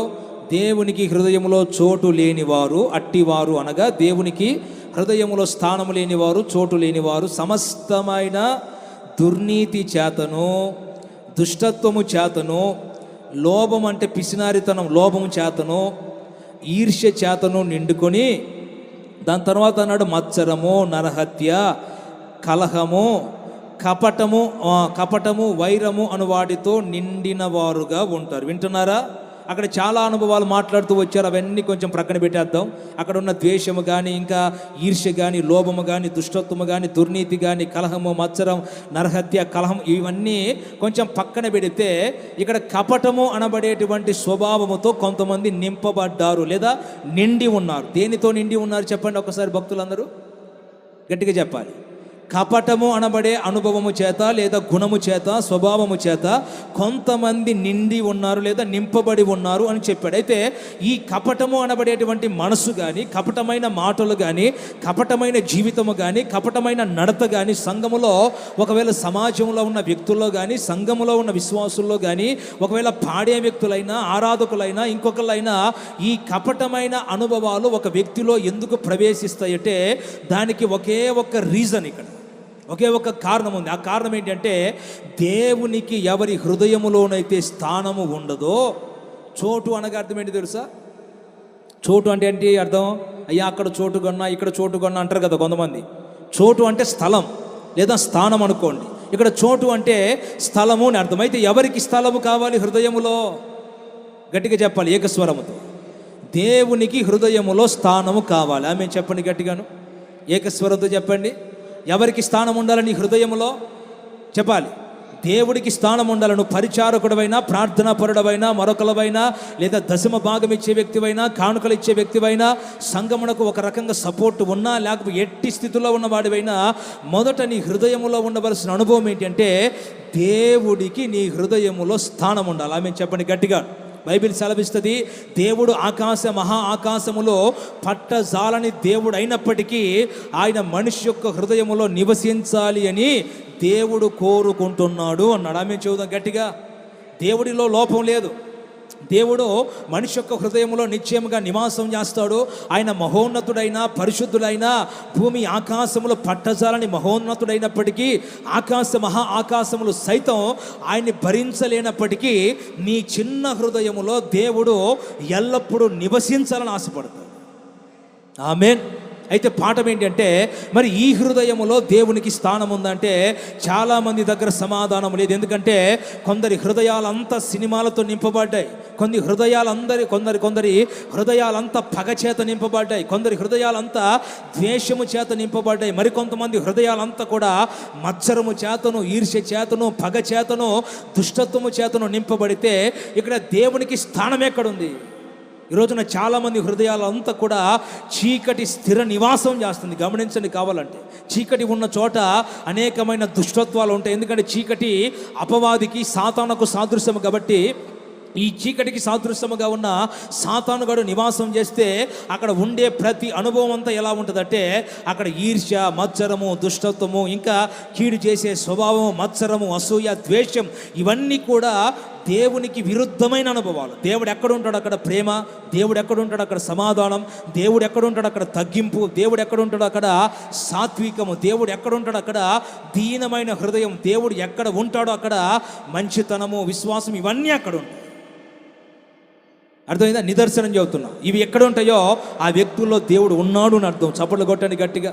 దేవునికి హృదయములో చోటు లేనివారు. అట్టివారు అనగా దేవునికి హృదయములో స్థానము లేనివారు, చోటు లేనివారు సమస్తమైన దుర్నీతి చేతను, దుష్టత్వము చేతను, లోభం అంటే పిసినారితనం, లోభము చేతను, ఈర్ష్య చేతను నిండుకొని, దాని తర్వాత అన్నాడు మత్సరము, నరహత్య, కలహము, కపటము, వైరము అను వాటితో నిండిన వారుగా ఉంటారు. వింటున్నారా? అక్కడ చాలా అనుభవాలు మాట్లాడుతూ వచ్చారు. అవన్నీ కొంచెం ప్రక్కన పెట్టేద్దాం. అక్కడ ఉన్న ద్వేషము కానీ, ఇంకా ఈర్ష్య కానీ, లోభము కానీ, దుష్టత్వము కానీ, దుర్నీతి కానీ, కలహము, మత్సరం, నరహత్య, కలహం ఇవన్నీ కొంచెం పక్కన పెడితే ఇక్కడ కపటము అనబడేటువంటి స్వభావముతో కొంతమంది నింపబడ్డారు లేదా నిండి ఉన్నారు. దేనితో నిండి ఉన్నారు చెప్పండి ఒకసారి భక్తులందరూ గట్టిగా చెప్పాలి. కపటము అనబడే అనుభవము చేత లేదా గుణము చేత, స్వభావము చేత కొంతమంది నిండి ఉన్నారు లేదా నింపబడి ఉన్నారు అని చెప్పాడు. అయితే ఈ కపటము అనబడేటువంటి మనసు కానీ, కపటమైన మాటలు కానీ, కపటమైన జీవితము కానీ, కపటమైన నడత కానీ సంఘములో, ఒకవేళ సమాజంలో ఉన్న వ్యక్తుల్లో కానీ, సంఘములో ఉన్న విశ్వాసుల్లో కానీ, ఒకవేళ పాడే వ్యక్తులైనా, ఆరాధకులైనా, ఇంకొకళ్ళైనా ఈ కపటమైన అనుభవాలు ఒక వ్యక్తిలో ఎందుకు ప్రవేశిస్తాయంటే దానికి ఒకే ఒక రీజన్, ఇక్కడ ఒకే ఒక కారణం ఉంది. ఆ కారణం ఏంటంటే దేవునికి ఎవరి హృదయములోనైతే స్థానము ఉండదో, చోటు అనగా అర్థం ఏంటి తెలుసా? చోటు అంటే ఏంటి అర్థం? అయ్యా అక్కడ చోటు కొన్నా, ఇక్కడ చోటు కొన్నా అంటారు కదా కొంతమంది. చోటు అంటే స్థలం లేదా స్థానం అనుకోండి. ఇక్కడ చోటు అంటే స్థలము అని అర్థం. అయితే ఎవరికి స్థలము కావాలి హృదయములో? గట్టిగా చెప్పాలి ఏకస్వరముతో. దేవునికి హృదయములో స్థానము కావాలి. ఆమె చెప్పండి గట్టిగాను, ఏకస్వరంతో చెప్పండి. ఎవరికి స్థానం ఉండాలని హృదయములో చెప్పాలి? దేవుడికి స్థానం ఉండాలి. నువ్వు పరిచారకుడవైనా, ప్రార్థనా పరుడవైనా, మరొకలవైనా, లేదా దశమ భాగం ఇచ్చే వ్యక్తివైనా, కానుకలు ఇచ్చే వ్యక్తివైనా, సంఘమునకు ఒక రకంగా సపోర్ట్ ఉన్నా, లేకపోతే ఎట్టి స్థితిలో ఉన్నవాడివైనా మొదట నీ హృదయములో ఉండవలసిన అనుభవం ఏంటంటే దేవుడికి నీ హృదయములో స్థానం ఉండాలి. ఆమె చెప్పండి గట్టిగా. బైబిల్ సెలవిస్తుంది, దేవుడు మహా ఆకాశములో పట్టజాలని దేవుడు అయినప్పటికీ ఆయన మనిషి యొక్క హృదయములో నివసించాలి అని దేవుడు కోరుకుంటున్నాడు అన్నాడు. ఆమె చూద్దాం గట్టిగా. దేవుడిలో లోపం లేదు. దేవుడు మనిషి యొక్క హృదయంలో నిశ్చయముగా నివాసం చేస్తాడు. ఆయన మహోన్నతుడైన, పరిశుద్ధుడైన, భూమి ఆకాశములు పట్టజాలని మహోన్నతుడైనప్పటికీ మహా ఆకాశములు సైతం ఆయన్ని భరించలేనప్పటికీ నీ చిన్న హృదయములో దేవుడు ఎల్లప్పుడూ నివసించాలని ఆశపడతాడు. ఆమేన్. అయితే పాఠం ఏంటంటే మరి ఈ హృదయములో దేవునికి స్థానం ఉందంటే చాలామంది దగ్గర సమాధానం లేదు. ఎందుకంటే కొందరి హృదయాలంతా సినిమాలతో నింపబడ్డాయి, కొందరి హృదయాలంతా పగ చేత నింపబడ్డాయి, కొందరి హృదయాలంతా ద్వేషము చేత నింపబడ్డాయి, మరికొంతమంది హృదయాలంతా కూడా మత్సరము చేతను, ఈర్ష్య చేతను, పగ చేతను, దుష్టత్వము చేతను నింపబడితే ఇక్కడ దేవునికి స్థానం ఎక్కడుంది? ఈరోజున చాలామంది హృదయాలంతా కూడా చీకటి స్థిర నివాసం చేస్తుంది. గమనించండి కావాలంటే. చీకటి ఉన్న చోట అనేకమైన దుష్టత్వాలు ఉంటాయి. ఎందుకంటే చీకటి అపవాదికి, సాతానుకు సాదృశ్యము కాబట్టి ఈ చీకటికి సాదృశ్యముగా ఉన్న సాతానుగాడు నివాసం చేస్తే అక్కడ ఉండే ప్రతి అనుభవం అంతా ఎలా ఉంటుందంటే అక్కడ ఈర్ష్య, మత్సరము, దుష్టత్వము, ఇంకా కీడు చేసే స్వభావము, మత్సరము, అసూయ, ద్వేషం ఇవన్నీ కూడా దేవునికి విరుద్ధమైన అనుభవాలు. దేవుడు ఎక్కడ ఉంటాడు అక్కడ ప్రేమ, దేవుడు ఎక్కడ ఉంటాడు అక్కడ సమాధానం, దేవుడు ఎక్కడ ఉంటాడు అక్కడ తగ్గింపు, దేవుడు ఎక్కడ ఉంటాడు అక్కడ సాత్వికము, దేవుడు ఎక్కడ ఉంటాడు అక్కడ దీనమైన హృదయం, దేవుడు ఎక్కడ ఉంటాడో అక్కడ మంచితనము, విశ్వాసం ఇవన్నీ అక్కడ ఉంటాయి. అర్థమైందా? నిదర్శనం చెబుతున్నా. ఇవి ఎక్కడ ఉంటాయో ఆ వ్యక్తుల్లో దేవుడు ఉన్నాడు అని అర్థం. చప్పట్లు కొట్టండి గట్టిగా,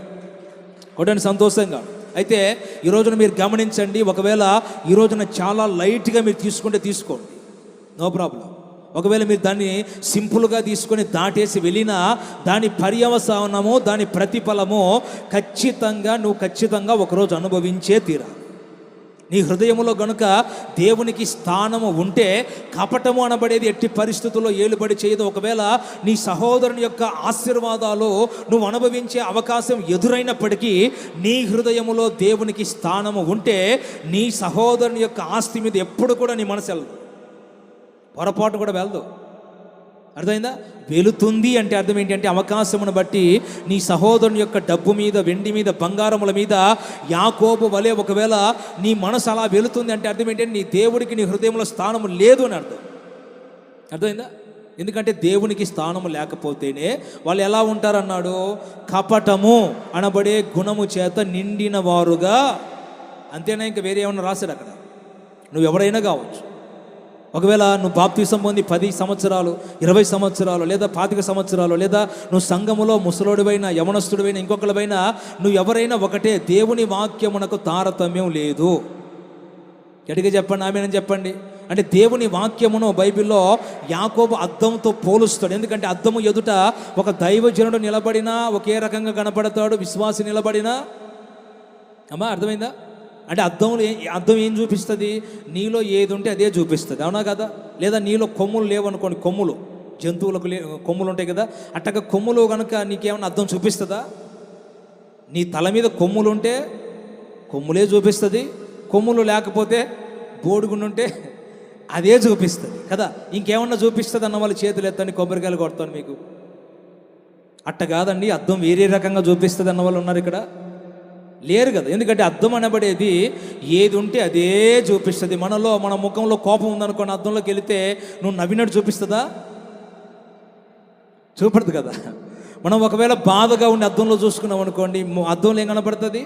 కొట్టండి సంతోషంగా. అయితే ఈ రోజున మీరు గమనించండి, ఒకవేళ ఈ రోజున చాలా లైట్గా మీరు తీసుకోండి, నో ప్రాబ్లం. ఒకవేళ మీరు దాన్ని సింపుల్గా తీసుకొని దాటేసి వెళ్ళినా దాని పర్యవసానము, దాని ప్రతిఫలము ఖచ్చితంగా ఒకరోజు అనుభవించే తీరా. నీ హృదయములో గనుక దేవునికి స్థానము ఉంటే కపటము అనబడేది ఎట్టి పరిస్థితుల్లో ఏలుబడి చేయదు. ఒకవేళ నీ సహోదరుని యొక్క ఆశీర్వాదాలు నువ్వు అనుభవించే అవకాశం ఎదురైనప్పటికీ నీ హృదయములో దేవునికి స్థానము ఉంటే నీ సహోదరుని యొక్క ఆస్తి మీద ఎప్పుడు కూడా నీ మనసు వెళ్ళదు, పొరపాటు కూడా వెళ్ళదు. అర్థమైందా? వెళుతుంది అంటే అర్థం ఏంటంటే అవకాశమును బట్టి నీ సహోదరుని యొక్క డబ్బు మీద, వెండి మీద, బంగారముల మీద యాకోబు వలె ఒకవేళ నీ మనసు అలా వెళుతుంది అంటే అర్థం ఏంటంటే నీ దేవుడికి నీ హృదయంలో స్థానము లేదు అని అర్థం. అర్థమైందా? ఎందుకంటే దేవునికి స్థానము లేకపోతేనే వాళ్ళు ఎలా ఉంటారన్నాడు, కపటము అనబడే గుణము చేత నిండిన వారుగా. అంతేనా? ఇంకా వేరే ఏమన్నా రాశాడు అక్కడ? నువ్వు ఎవరైనా కావచ్చు. ఒకవేళ నువ్వు బాప్తిసం పొంది 10 సంవత్సరాలు, 20 సంవత్సరాలు, లేదా 25 సంవత్సరాలు, లేదా నువ్వు సంఘములో ముసలోడివైనా, యవనస్తుడివైనా, ఇంకొకరివైనా, నువ్వు ఎవరైనా ఒకటే. దేవుని వాక్యమునకు తారతమ్యం లేదు. గట్టిగా చెప్పండి, ఆమేనని చెప్పండి. అంటే దేవుని వాక్యమును బైబిల్లో యాకోబు అద్దంతో పోలుస్తాడు. ఎందుకంటే అద్దము ఎదుట ఒక దైవజనుడు నిలబడినా ఒకే రకంగా కనపడతాడు, విశ్వాసి నిలబడినా. అమ్మా అర్థమైందా? అంటే అద్దం ఏం చూపిస్తుంది? నీలో ఏది ఉంటే అదే చూపిస్తుంది, అవునా కదా? లేదా నీలో కొమ్ములు లేవనుకోండి, కొమ్ములు జంతువులకు కొమ్ములు ఉంటాయి కదా, అట్టగా కొమ్ములు కనుక నీకేమన్నా అద్దం చూపిస్తుందా? నీ తల మీద కొమ్ములు ఉంటే కొమ్ములే చూపిస్తుంది, కొమ్ములు లేకపోతే బోడుగుండుంటే అదే చూపిస్తుంది కదా. ఇంకేమన్నా చూపిస్తుంది అన్న వాళ్ళు చేతులు ఎత్తండి, కొబ్బరికాయలు కొడతాను మీకు. అట్ట కాదండి, అద్దం వేరే రకంగా చూపిస్తుంది అన్న వాళ్ళు ఉన్నారు ఇక్కడ, లేరు కదా. ఎందుకంటే అద్దం అనబడేది ఏది ఉంటే అదే చూపిస్తుంది. మన ముఖంలో కోపం ఉందనుకోండి, అద్దంలోకి వెళితే నువ్వు నవ్వినట్టు చూపిస్తుందా? చూపడదు కదా. మనం ఒకవేళ బాధగా ఉండి అద్దంలో చూసుకున్నాం అనుకోండి, అద్దంలో ఏం కనపడుతుంది?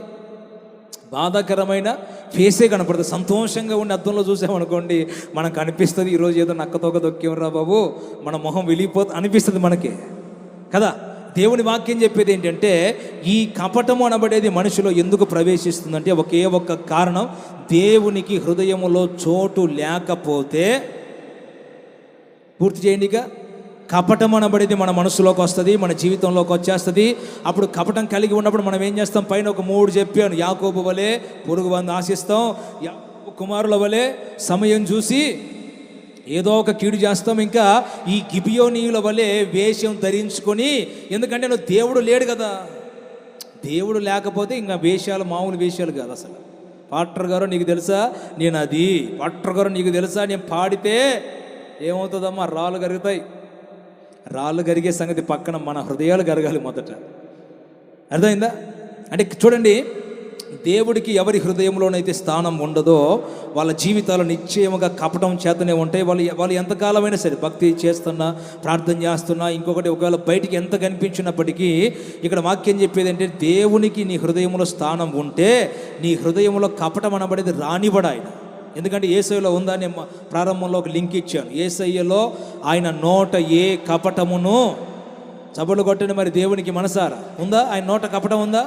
బాధాకరమైన ఫేసే కనపడుతుంది. సంతోషంగా ఉండి అద్దంలో చూసామనుకోండి, మనకు అనిపిస్తుంది ఈరోజు ఏదో నక్కతోక దొక్కేమరా బాబు, మన మొహం అనిపిస్తుంది మనకి కదా. దేవుని వాక్యం చెప్పేది ఏంటంటే ఈ కపటము అనబడేది మనిషిలో ఎందుకు ప్రవేశిస్తుందంటే ఒకే ఒక్క కారణం, దేవునికి హృదయములో చోటు లేకపోతే. పూర్తి చేయండి. ఇక కపటం అనబడేది మన మనసులోకి వస్తుంది, మన జీవితంలోకి వచ్చేస్తుంది. అప్పుడు కపటం కలిగి ఉన్నప్పుడు మనం ఏం చేస్తాం? పైన ఒక 3 చెప్పాను. యాకోబు వలె పొరుగు వారిని ఆశిస్తాం, కుమారుల వలె సమయం చూసి ఏదో ఒక కీడు చేస్తాం. ఇంకా ఈ గిబియోనీయుల వలె వేషం ధరించుకొని, ఎందుకంటే నువ్వు దేవుడు లేడు కదా. దేవుడు లేకపోతే ఇంకా వేషాలు మామూలు వేషాలు కాదు అసలు. పాస్టర్ గారు నీకు తెలుసా నేను అది, పాస్టర్ గారు నీకు తెలుసా నేను పాడితే ఏమవుతుందమ్మా? రాళ్ళు కరుగుతాయి. రాళ్ళు కరిగే సంగతి పక్కన, మన హృదయాలు కరగాలి మొదట. అర్థమైందా? అంటే చూడండి, దేవుడికి ఎవరి హృదయంలోనైతే స్థానం ఉండదో వాళ్ళ జీవితాలు నిశ్చయముగా కపటం చేతనే ఉంటాయి. వాళ్ళు ఎంతకాలమైనా సరే భక్తి చేస్తున్నా, ప్రార్థన చేస్తున్నా, ఇంకొకటి ఒకవేళ బయటికి ఎంత కనిపించినప్పటికీ ఇక్కడ వాక్యం చెప్పేది అంటే దేవునికి నీ హృదయంలో స్థానం ఉంటే నీ హృదయంలో కపటం అనబడేది రానివ్వడు ఆయన. ఎందుకంటే యేసయ్యలో ఉందా? నేను ప్రారంభంలో ఒక లింక్ ఇచ్చాను. యేసయ్యలో ఆయన నోట ఏ కపటమును, చబలు కొట్టండి మరి దేవునికి మనసారా, ఉందా? ఆయన నోట కపటం ఉందా?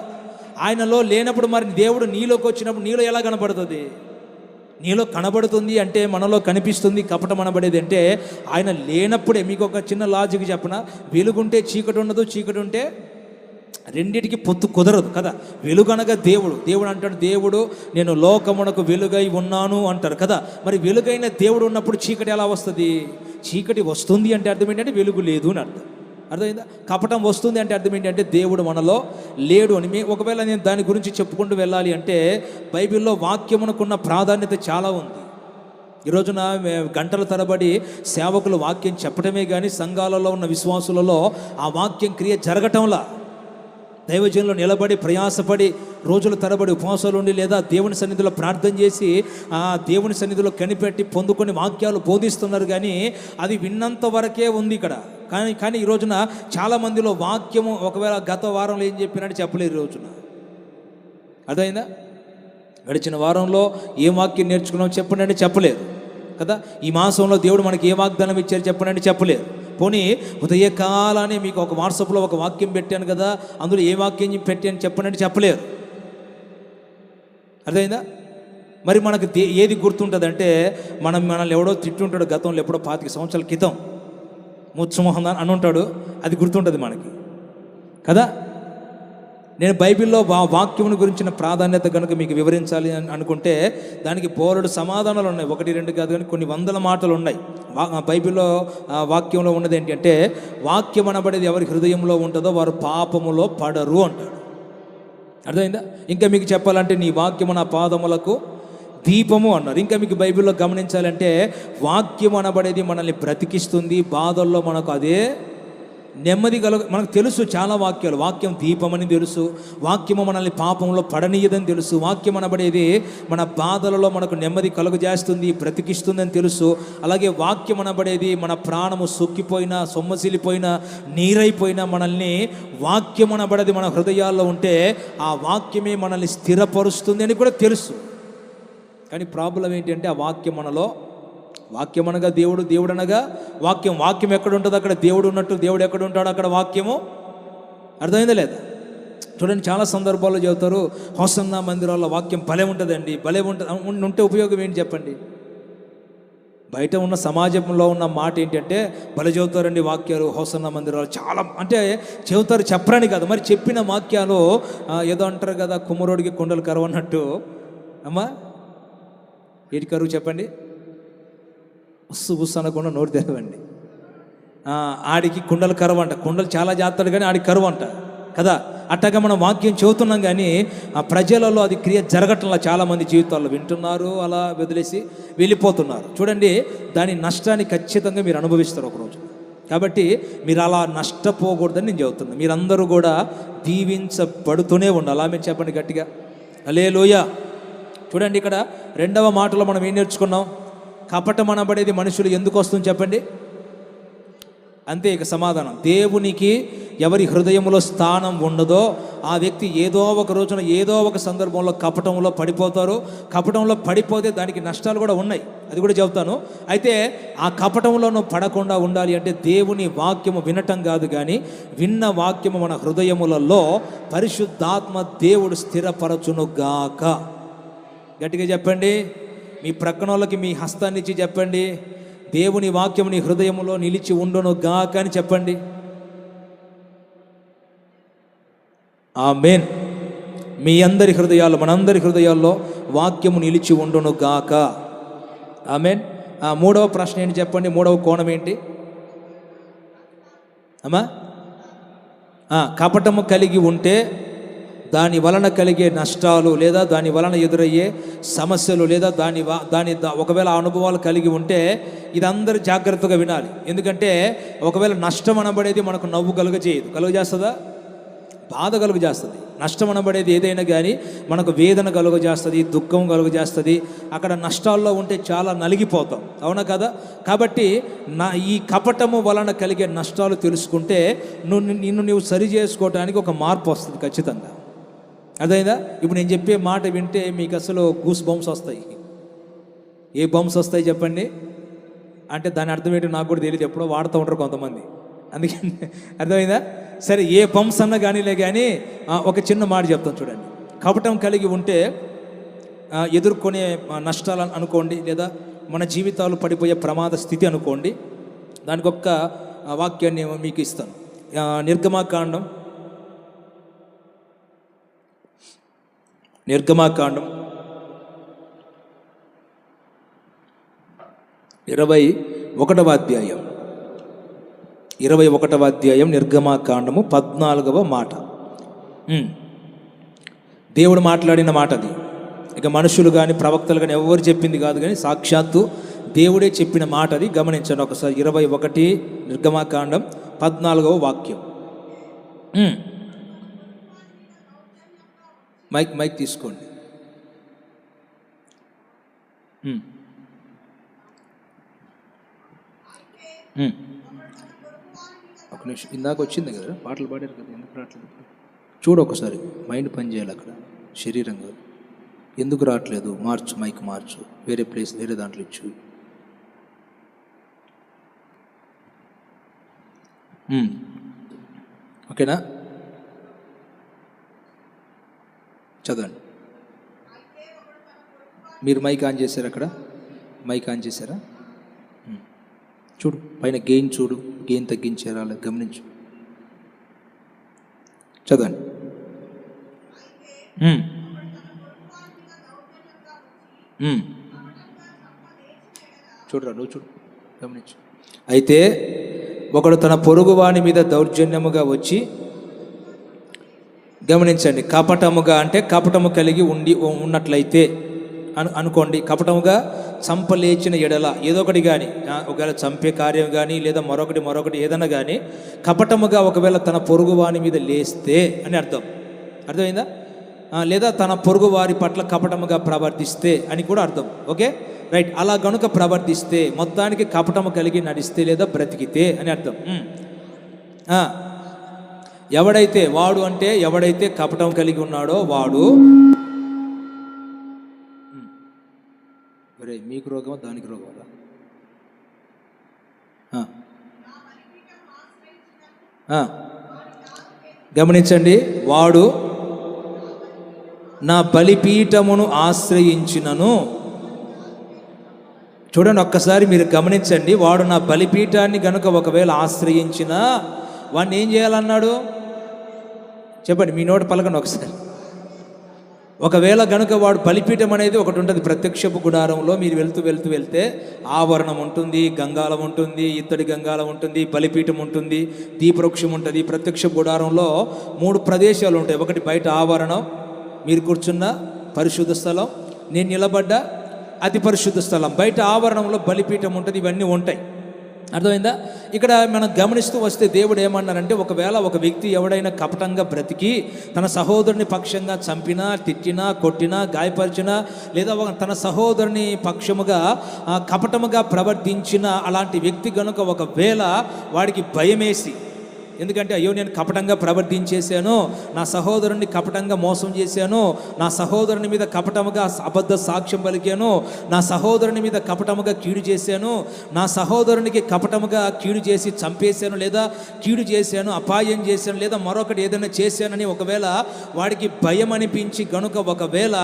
ఆయనలో లేనప్పుడు మరి దేవుడు నీలోకి వచ్చినప్పుడు నీలో ఎలా కనబడుతుంది? నీలో కనబడుతుంది అంటే మనలో కనిపిస్తుంది కపటం అనబడేది అంటే ఆయన లేనప్పుడే. మీకు ఒక చిన్న లాజిక్ చెప్పనా? వెలుగుంటే చీకటి ఉండదు, చీకటి ఉంటే రెండిటికి పొత్తు కుదరదు కదా. వెలుగనగా దేవుడు అంటాడు, దేవుడు నేను లోకమునకు వెలుగై ఉన్నాను అంటారు కదా. మరి వెలుగైన దేవుడు ఉన్నప్పుడు చీకటి ఎలా వస్తుంది? చీకటి వస్తుంది అంటే అర్థం ఏంటంటే వెలుగు లేదు అని అర్థం. అర్థమైందా? కపటం వస్తుంది అంటే అర్థం ఏంటంటే దేవుడు మనలో లేడు అని. ఒకవేళ నేను దాని గురించి చెప్పుకుంటూ వెళ్ళాలి అంటే బైబిల్లో వాక్యమునకున్న ప్రాధాన్యత చాలా ఉంది. ఈ రోజున గంటల తరబడి సేవకులు వాక్యం చెప్పడమే కానీ సంఘాలలో ఉన్న విశ్వాసులలో ఆ వాక్యం క్రియ జరగటంలా. దైవజనులు నిలబడి ప్రయాసపడి రోజుల తరబడి ఉపవాసాలు ఉండి లేదా దేవుని సన్నిధిలో ప్రార్థన చేసి ఆ దేవుని సన్నిధిలో కనిపెట్టి పొందుకొని వాక్యాలు బోధిస్తున్నారు, కానీ అది విన్నంత వరకే ఉంది ఇక్కడ. కానీ ఈ రోజున చాలామందిలో వాక్యము ఒకవేళ గత వారంలో ఏం చెప్పినట్టు చెప్పలేరు ఈ రోజున. అదైందా? గడిచిన వారంలో ఏ వాక్యం నేర్చుకున్నాం చెప్పండి అంటే చెప్పలేరు కదా. ఈ మాసంలో దేవుడు మనకి ఏ వాగ్దానం ఇచ్చారు చెప్పండి అంటే చెప్పలేరు. పోనీ ఉదయకాలానే మీకు ఒక వాట్సాప్లో ఒక వాక్యం పెట్టాను కదా, అందులో ఏ వాక్యం పెట్టాను చెప్పండి అంటే చెప్పలేరు. అర్థమైందా? మరి మనకు ఏది గుర్తుంటుంది అంటే మనల్ని ఎవడో తిట్టుంటాడు గతంలో, ఎప్పుడో 25 సంవత్సరాల క్రితం, ముత్సుమోహన్ అని ఉంటాడు, అది గుర్తుంటుంది మనకి కదా. నేను బైబిల్లో వాక్యమును గురించిన ప్రాధాన్యత కనుక మీకు వివరించాలి అని అనుకుంటే దానికి బోలెడు సమాధానాలు ఉన్నాయి. 1, 2 కాదు కానీ కొన్ని వందల మాటలు ఉన్నాయి. బైబిల్లో వాక్యంలో ఉన్నది ఏంటంటే, వాక్యం అనబడేది ఎవరి హృదయంలో ఉంటుందో వారు పాపములో పడరు అంటాడు. అర్థమైందా? ఇంకా మీకు చెప్పాలంటే నీ వాక్యము నా పాదములకు దీపము అన్నారు. ఇంకా మీకు బైబిల్లో గమనించాలంటే వాక్యం అనబడేది మనల్ని బ్రతికిస్తుంది. బాధల్లో మనకు అదే నెమ్మది మనకు తెలుసు చాలా వాక్యాలు. వాక్యం దీపమని తెలుసు, వాక్యము మనల్ని పాపంలో పడనీయదని తెలుసు, వాక్యం అనబడేది మన బాధలలో మనకు నెమ్మది కలుగజేస్తుంది, బ్రతికిస్తుందని తెలుసు. అలాగే వాక్యం అనబడేది మన ప్రాణము సొక్కిపోయినా, సొమ్మసిలిపోయినా, నీరైపోయినా మనల్ని వాక్యం అనబడేది మన హృదయాల్లో ఉంటే ఆ వాక్యమే మనల్ని స్థిరపరుస్తుంది అని కూడా తెలుసు. కానీ ప్రాబ్లం ఏంటంటే ఆ వాక్యం మనలో, వాక్యం అనగా దేవుడు, దేవుడు అనగా వాక్యం. వాక్యం ఎక్కడ ఉంటుందో అక్కడ దేవుడు ఉన్నట్టు, దేవుడు ఎక్కడ ఉంటాడో అక్కడ వాక్యము. అర్థమైందా లేదా? చూడండి, చాలా సందర్భాల్లో చెబుతారు హోసన్నా మందిరాల్లో వాక్యం భలే ఉంటుందండి, భలే ఉంటుంది. ఉంటే ఉపయోగం ఏంటి చెప్పండి? బయట ఉన్న సమాజంలో ఉన్న మాట ఏంటంటే భలే చెబుతారండి వాక్యాలు హోసన్నా మందిరాలు చాలా, అంటే చెబుతారు, చెప్పరని కాదు. మరి చెప్పిన వాక్యాలు ఏదో అంటారు కదా, కుమ్మరోడికి కుండలు కరువు అన్నట్టు. అమ్మా ఏటి కరువు చెప్పండి? ఉస్సు అనకుండా నోరు తెరవండి. ఆడికి కుండలు కరువు అంట. కుండలు చాలా జాతాడు కానీ ఆడికి కరువు అంట కదా. అట్టగా మనం వాక్యం చెబుతున్నాం కానీ ఆ ప్రజలలో అది క్రియ జరగటంలా చాలామంది జీవితాల్లో వింటున్నారు, అలా వదిలేసి వెళ్ళిపోతున్నారు. చూడండి, దాని నష్టాన్ని ఖచ్చితంగా మీరు అనుభవిస్తారు ఒకరోజు. కాబట్టి మీరు అలా నష్టపోకూడదని నేను చెబుతున్నాను. మీరందరూ కూడా దీవించబడుతూనే ఉండాలి. ఆమె చెప్పండి గట్టిగా హల్లెలూయా. చూడండి, ఇక్కడ 2వ మాటలో మనం ఏం నేర్చుకున్నాం? కపటం అనబడేది మనుషులు ఎందుకు వస్తుంది చెప్పండి? అంతే ఇక సమాధానం. దేవునికి ఎవరి హృదయంలో స్థానం ఉండదో ఆ వ్యక్తి ఏదో ఒక రోజున ఏదో ఒక సందర్భంలో కపటంలో పడిపోతారు. కపటంలో పడిపోతే దానికి నష్టాలు కూడా ఉన్నాయి, అది కూడా చెబుతాను. అయితే ఆ కపటంలో నువ్వు పడకుండా ఉండాలి అంటే దేవుని వాక్యము వినటం కాదు, కానీ విన్న వాక్యము మన హృదయములలో పరిశుద్ధాత్మ దేవుడు స్థిరపరచునుగాక. గట్టిగా చెప్పండి. మీ ప్రక్కన వాళ్ళకి మీ హస్తాన్ని ఇచ్చి చెప్పండి, దేవుని వాక్యం నీ హృదయంలో నిలిచి ఉండును గాక అని చెప్పండి. ఆమేన్. మీ అందరి హృదయాల్లో, మనందరి హృదయాల్లో వాక్యము నిలిచి ఉండును గాక. ఆమేన్. 3వ ప్రశ్న ఏంటి చెప్పండి? 3వ కోణం ఏంటి అమ్మా? కపటము కలిగి ఉంటే దాని వలన కలిగే నష్టాలు, లేదా దాని వలన ఎదురయ్యే సమస్యలు, లేదా దాని ఒకవేళ అనుభవాలు కలిగి ఉంటే ఇదందరూ జాగ్రత్తగా వినాలి. ఎందుకంటే ఒకవేళ నష్టం అనబడేది మనకు నవ్వు కలుగజేస్తుందా? బాధ కలుగజేస్తుంది. నష్టం అనబడేది ఏదైనా కానీ మనకు వేదన కలుగజేస్తుంది, దుఃఖం కలుగజేస్తుంది. అక్కడ నష్టాల్లో ఉంటే చాలా నలిగిపోతాం, అవునా కదా? కాబట్టి ఈ కపటము వలన కలిగే నష్టాలు తెలుసుకుంటే నిన్ను నువ్వు సరి చేసుకోవడానికి ఒక మార్పు వస్తుంది ఖచ్చితంగా. అదైందా? ఇప్పుడు నేను చెప్పే మాట వింటే మీకు అసలు గూస్ బంప్స్ వస్తాయి. ఏ బంప్స్ వస్తాయి చెప్పండి? అంటే దాని అర్థం ఏంటో నాకు కూడా తెలియదు, ఎప్పుడో వాడుతూ ఉంటారు కొంతమంది, అందుకని అర్థమైందా? సరే, ఏ బంప్స్ అన్నా కానీలే, కానీ ఒక చిన్న మాట చెప్తాను చూడండి. కపటం కలిగి ఉంటే ఎదుర్కొనే నష్టాలు అనుకోండి, లేదా మన జీవితాలు పడిపోయే ప్రమాద స్థితి అనుకోండి. దానికి ఒక్క వాక్యాన్ని మీకు ఇస్తాను. నిర్గమాకాండం 21వ అధ్యాయం 21వ అధ్యాయం నిర్గమాకాండము 14వ మాట. దేవుడు మాట్లాడిన మాట అది. ఇక మనుషులు కానీ ప్రవక్తలు కానీ ఎవరు చెప్పింది కాదు, కానీ సాక్షాత్తు దేవుడే చెప్పిన మాట అది. గమనించండి ఒకసారి. 21 నిర్గమాకాండం 14వ వాక్యం. మైక్ తీసుకోండి. ఒక నిమిషం, ఇందాక వచ్చింది కదా, పాటలు పాడారు కదా, ఎందుకు రావట్లేదు? చూడు ఒకసారి, మైండ్ పని చేయాలి అక్కడ, శరీరం కాదు. ఎందుకు రావట్లేదు? మార్చు, మైక్ మార్చు, వేరే ప్లేస్, వేరే దాంట్లో ఇచ్చు. ఓకేనా? చదవండి. మీరు మైక్ ఆన్ చేశారు, అక్కడ మైక్ ఆన్ చేశారా? చూడు పైన గెయిన్, చూడు గెయిన్ తగ్గించారా, అలా గమనించు. చదవండి. ఉమ్. ఉమ్. చూడరా, నువ్వు చూడు, గమనించు. అయితే ఒకడు తన పొరుగువాని మీద దౌర్జన్యముగా వచ్చి, గమనించండి, కపటముగా అంటే కపటము కలిగి ఉన్నట్లయితే అనుకోండి, కపటముగా చంపలేచిన ఎడల ఏదో ఒకటి కానీ, ఒకవేళ చంపే కార్యం కానీ లేదా మరొకటి ఏదైనా కానీ కపటముగా ఒకవేళ తన పొరుగువాని మీద లేస్తే అని అర్థమైందా? లేదా తన పొరుగు వారి పట్ల కపటముగా ప్రవర్తిస్తే అని కూడా అర్థం. Okay, right. అలా గనుక ప్రవర్తిస్తే, మొత్తానికి కపటము కలిగి నడిస్తే లేదా బ్రతికితే అని అర్థం. ఎవడైతే వాడు అంటే ఎవడైతే కపటం కలిగి ఉన్నాడో వాడు, మీకు రోగమా దానికి రోగమా? గమనించండి, వాడు నా బలిపీఠమును ఆశ్రయించినను. చూడండి ఒక్కసారి మీరు గమనించండి, వాడు నా బలిపీఠాన్ని గనుక ఒకవేళ ఆశ్రయించినా వాడిని ఏం చేయాలన్నాడు? చెప్పండి, మీ నోటి పలకండి ఒకసారి. ఒకవేళ గనుక వాడు బలిపీఠం అనేది ఒకటి ఉంటుంది ప్రత్యక్షపు గుడారంలో. మీరు వెళ్తే ఆవరణం ఉంటుంది, గంగాలం ఉంటుంది, ఇత్తడి గంగాలం ఉంటుంది, బలిపీఠం ఉంటుంది, దీపవృక్షం ఉంటుంది. ప్రత్యక్ష గుడారంలో 3 ప్రదేశాలు ఉంటాయి. ఒకటి బయట ఆవరణం, మీరు కూర్చున్న పరిశుద్ధ స్థలం, నేను నిలబడ్డ అతి పరిశుద్ధ స్థలం. బయట ఆవరణంలో బలిపీఠం ఉంటుంది, ఇవన్నీ ఉంటాయి. అర్థమైందా? ఇక్కడ మనం గమనిస్తూ వస్తే దేవుడు ఏమన్నారంటే, ఒకవేళ ఒక వ్యక్తి ఎవడైనా కపటంగా బ్రతికి తన సహోదరుని పక్షంగా చంపినా, తిట్టినా, కొట్టినా, గాయపరిచినా, లేదా తన సహోదరుని పక్షముగా కపటముగా ప్రవర్తించిన అలాంటి వ్యక్తి గనుక ఒకవేళ వాడికి భయమేసి, ఎందుకంటే అయ్యో నేను కపటంగా ప్రవర్తించేశాను, నా సహోదరుని కపటంగా మోసం చేశాను, నా సహోదరుని మీద కపటముగా అబద్ధ సాక్ష్యం పలికాను, నా సహోదరుని మీద కపటముగా కీడు చేశాను, నా సహోదరునికి కపటముగా కీడు చేసి చంపేశాను, లేదా కీడు చేశాను, అపాయం చేశాను, లేదా మరొకటి ఏదైనా చేశానని ఒకవేళ వాడికి భయం అనిపించి గనుక ఒకవేళ